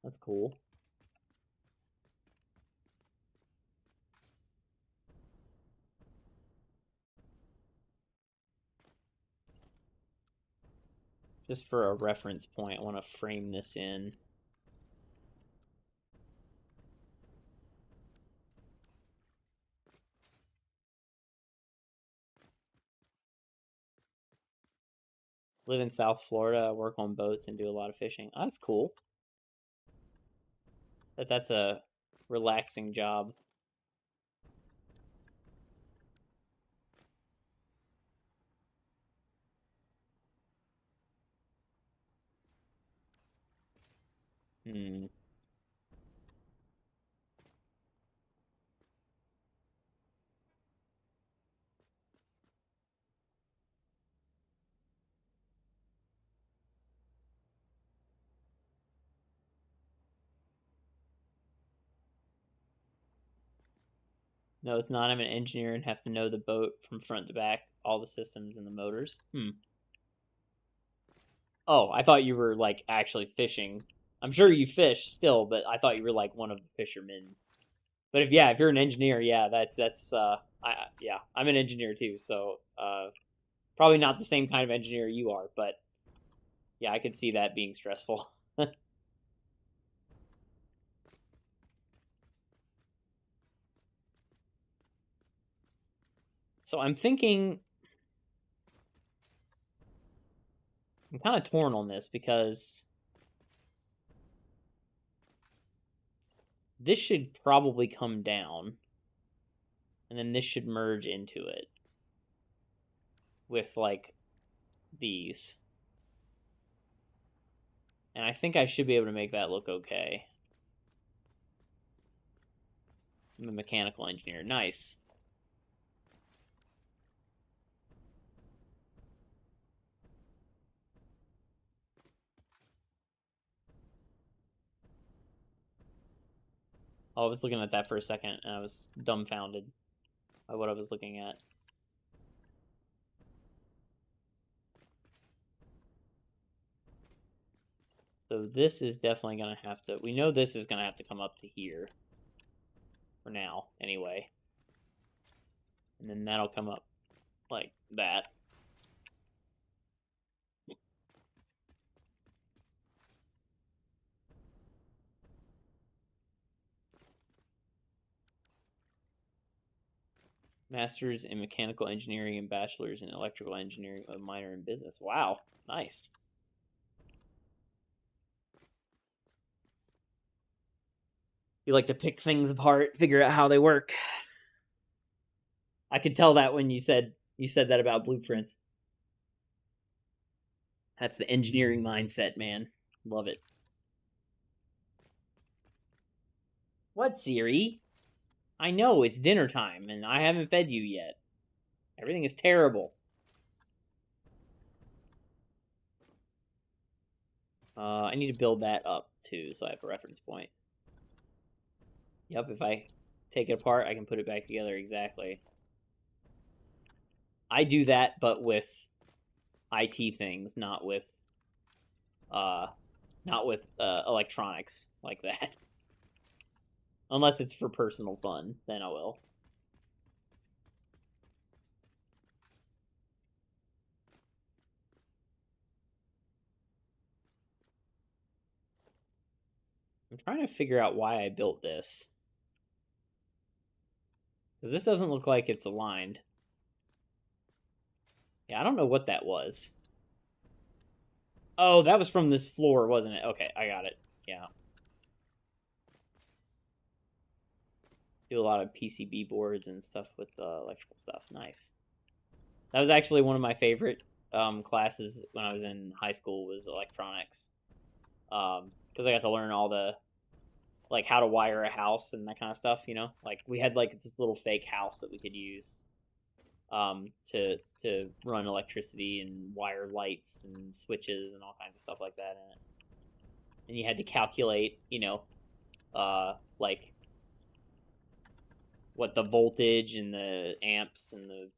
That's cool. Just for a reference point, I want to frame this in. Live in South Florida, work on boats, and do a lot of fishing. Oh, that's cool. That's a relaxing job. Hmm. No, it's not. I'm an engineer and have to know the boat from front to back, all the systems and the motors. Hmm. Oh, I thought you were like actually fishing. I'm sure you fish still, but I thought you were like one of the fishermen. But if you're an engineer, yeah, that's yeah, I'm an engineer too, so probably not the same kind of engineer you are, but yeah, I could see that being stressful. So I'm thinking I'm kind of torn on this because this should probably come down, and then this should merge into it with like these. And I think I should be able to make that look okay. I'm a mechanical engineer. Nice. Oh, I was looking at that for a second, and I was dumbfounded by what I was looking at. So this is definitely going to have to... We know this is going to have to come up to here. For now, anyway. And then that'll come up like that. Master's in mechanical engineering and bachelor's in electrical engineering, a minor in business. Wow, nice. You like to pick things apart, figure out how they work. I could tell that when you said that about blueprints. That's the engineering mindset, man. Love it. What, Siri? I know it's dinner time and I haven't fed you yet. Everything is terrible. I need to build that up too, so I have a reference point. Yep, if I take it apart, I can put it back together exactly. I do that, but with IT things, uh, not with electronics like that. Unless it's for personal fun, then I will. I'm trying to figure out why I built this. Because this doesn't look like it's aligned. Yeah, I don't know what that was. Oh, that was from this floor, wasn't it? Okay, I got it. Yeah. Do a lot of PCB boards and stuff with electrical stuff. Nice. That was actually one of my favorite classes when I was in high school was electronics. Because I got to learn all the like how to wire a house and that kind of stuff. Like we had like this little fake house that we could use. to run electricity and wire lights and switches and all kinds of stuff like that in it. And you had to calculate, like what the voltage and the amps and the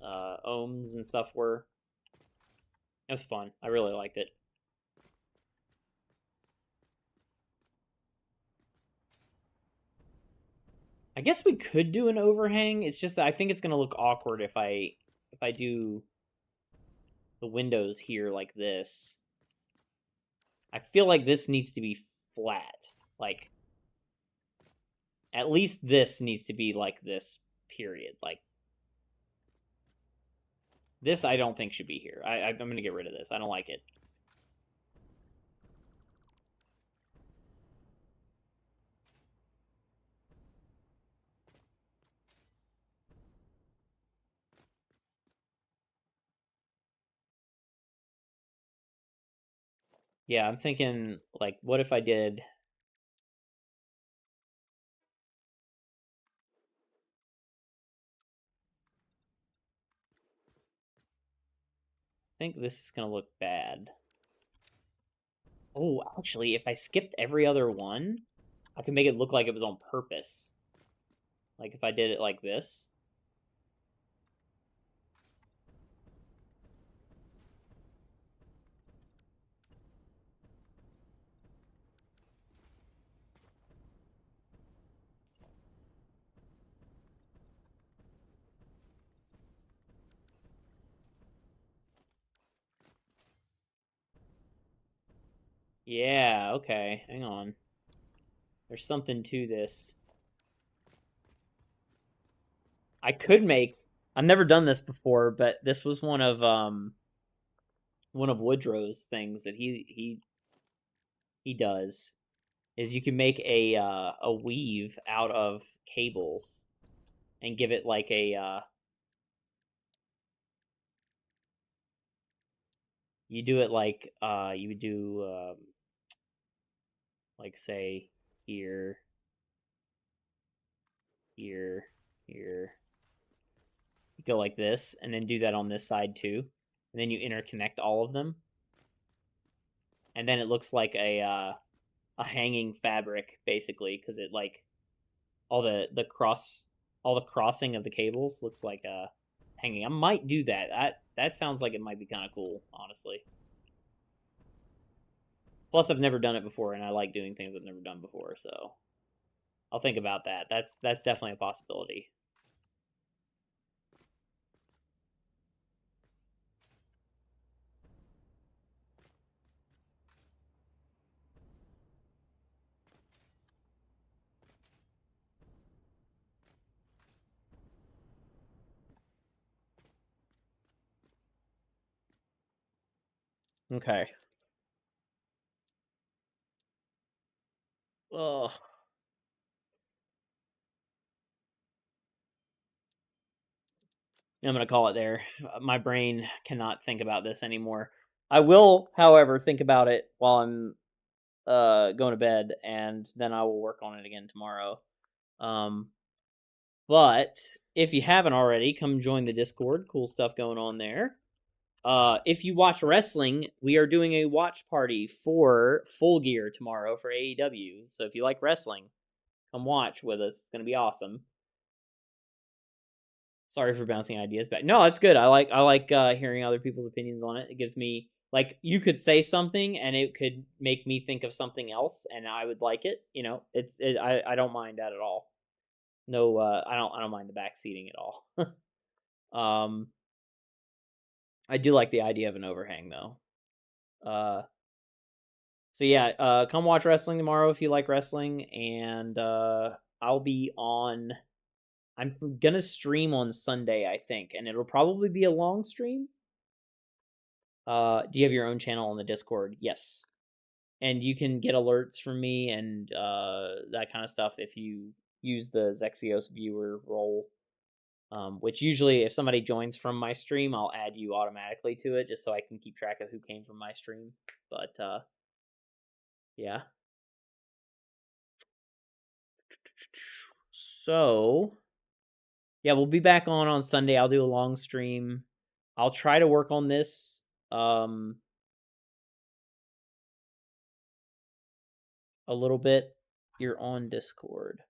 ohms and stuff were. It was fun. I really liked it. I guess we could do an overhang. It's just that I think it's gonna look awkward if I do the windows here like this. I feel like this needs to be flat. Like at least this needs to be like this. Period. Like this, I don't think should be here. I'm gonna get rid of this. I don't like it. Yeah, I'm thinking like, what if I did? I think this is gonna look bad. Oh, actually, if I skipped every other one, I could make it look like it was on purpose. Like if I did it like this. Yeah, okay. Hang on. There's something to this. I could make I've never done this before, but this was one of Woodrow's things that he does is you can make a weave out of cables and give it like a you do it like you would do like say here, here, here. You go like this, and then do that on this side too, and then you interconnect all of them, and then it looks like a hanging fabric basically because it like all the crossing of the cables looks like a hanging. I might do that. That sounds like it might be kind of cool, honestly. Plus, I've never done it before, and I like doing things I've never done before, so I'll think about that. That's definitely a possibility. Okay. Oh, I'm gonna call it there. My brain cannot think about this anymore. I will, however, think about it while I'm going to bed, and then I will work on it again tomorrow. Um, but if you haven't already, come join the Discord. Cool stuff going on there. If you watch wrestling, we are doing a watch party for Full Gear tomorrow for AEW. So if you like wrestling, come watch with us. It's gonna be awesome. Sorry for bouncing ideas back. No, it's good. I like hearing other people's opinions on it. It gives me like you could say something and it could make me think of something else, and I would like it. I don't mind that at all. No, I don't mind the back seating at all. um, I do like the idea of an overhang though. Uh, so yeah, come watch wrestling tomorrow if you like wrestling, and I'll be on. I'm gonna stream on Sunday, I think, and it'll probably be a long stream. Do you have your own channel on the Discord? Yes, and you can get alerts from me and that kind of stuff if you use the Zexios viewer role. Which usually, if somebody joins from my stream, I'll add you automatically to it just so I can keep track of who came from my stream. But yeah. So Yeah, we'll be back on Sunday. I'll do a long stream. I'll try to work on this. A little bit. You're on Discord.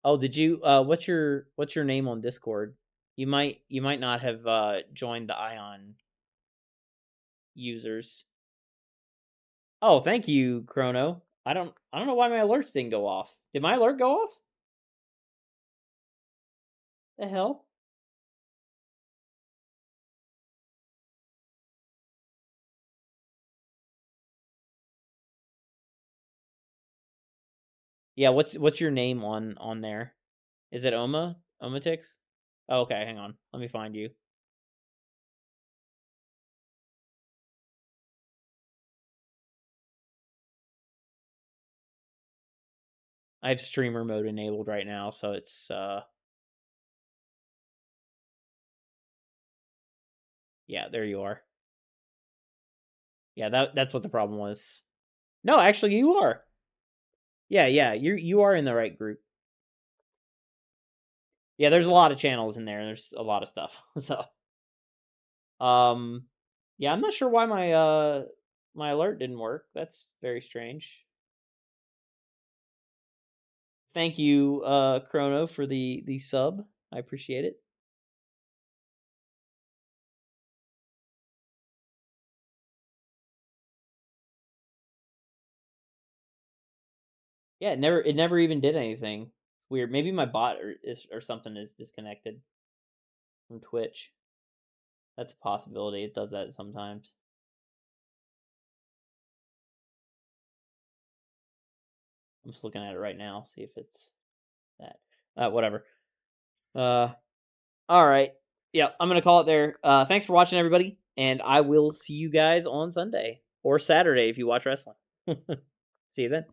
Oh, did you? What's your name on Discord? You might not have joined the Ion users. Oh, thank you, Chrono. I don't know why my alerts didn't go off. Did my alert go off? The hell? Yeah, what's your name on there? Is it Omatix? Oh, okay, hang on. Let me find you. I have streamer mode enabled right now, so it's yeah, there you are. Yeah, that's what the problem was. No, actually you are. Yeah, yeah, you are in the right group. Yeah, there's a lot of channels in there. There's a lot of stuff. So, um yeah, I'm not sure why my alert didn't work. That's very strange. Thank you, Chrono, for the sub. I appreciate it. Yeah, it never even did anything. It's weird. Maybe my bot or something is disconnected from Twitch. That's a possibility. It does that sometimes. I'm just looking at it right now, see if it's that. Whatever. Uh, all right. Yeah, I'm gonna call it there. Thanks for watching, everybody, and I will see you guys on Sunday or Saturday if you watch wrestling. See you then.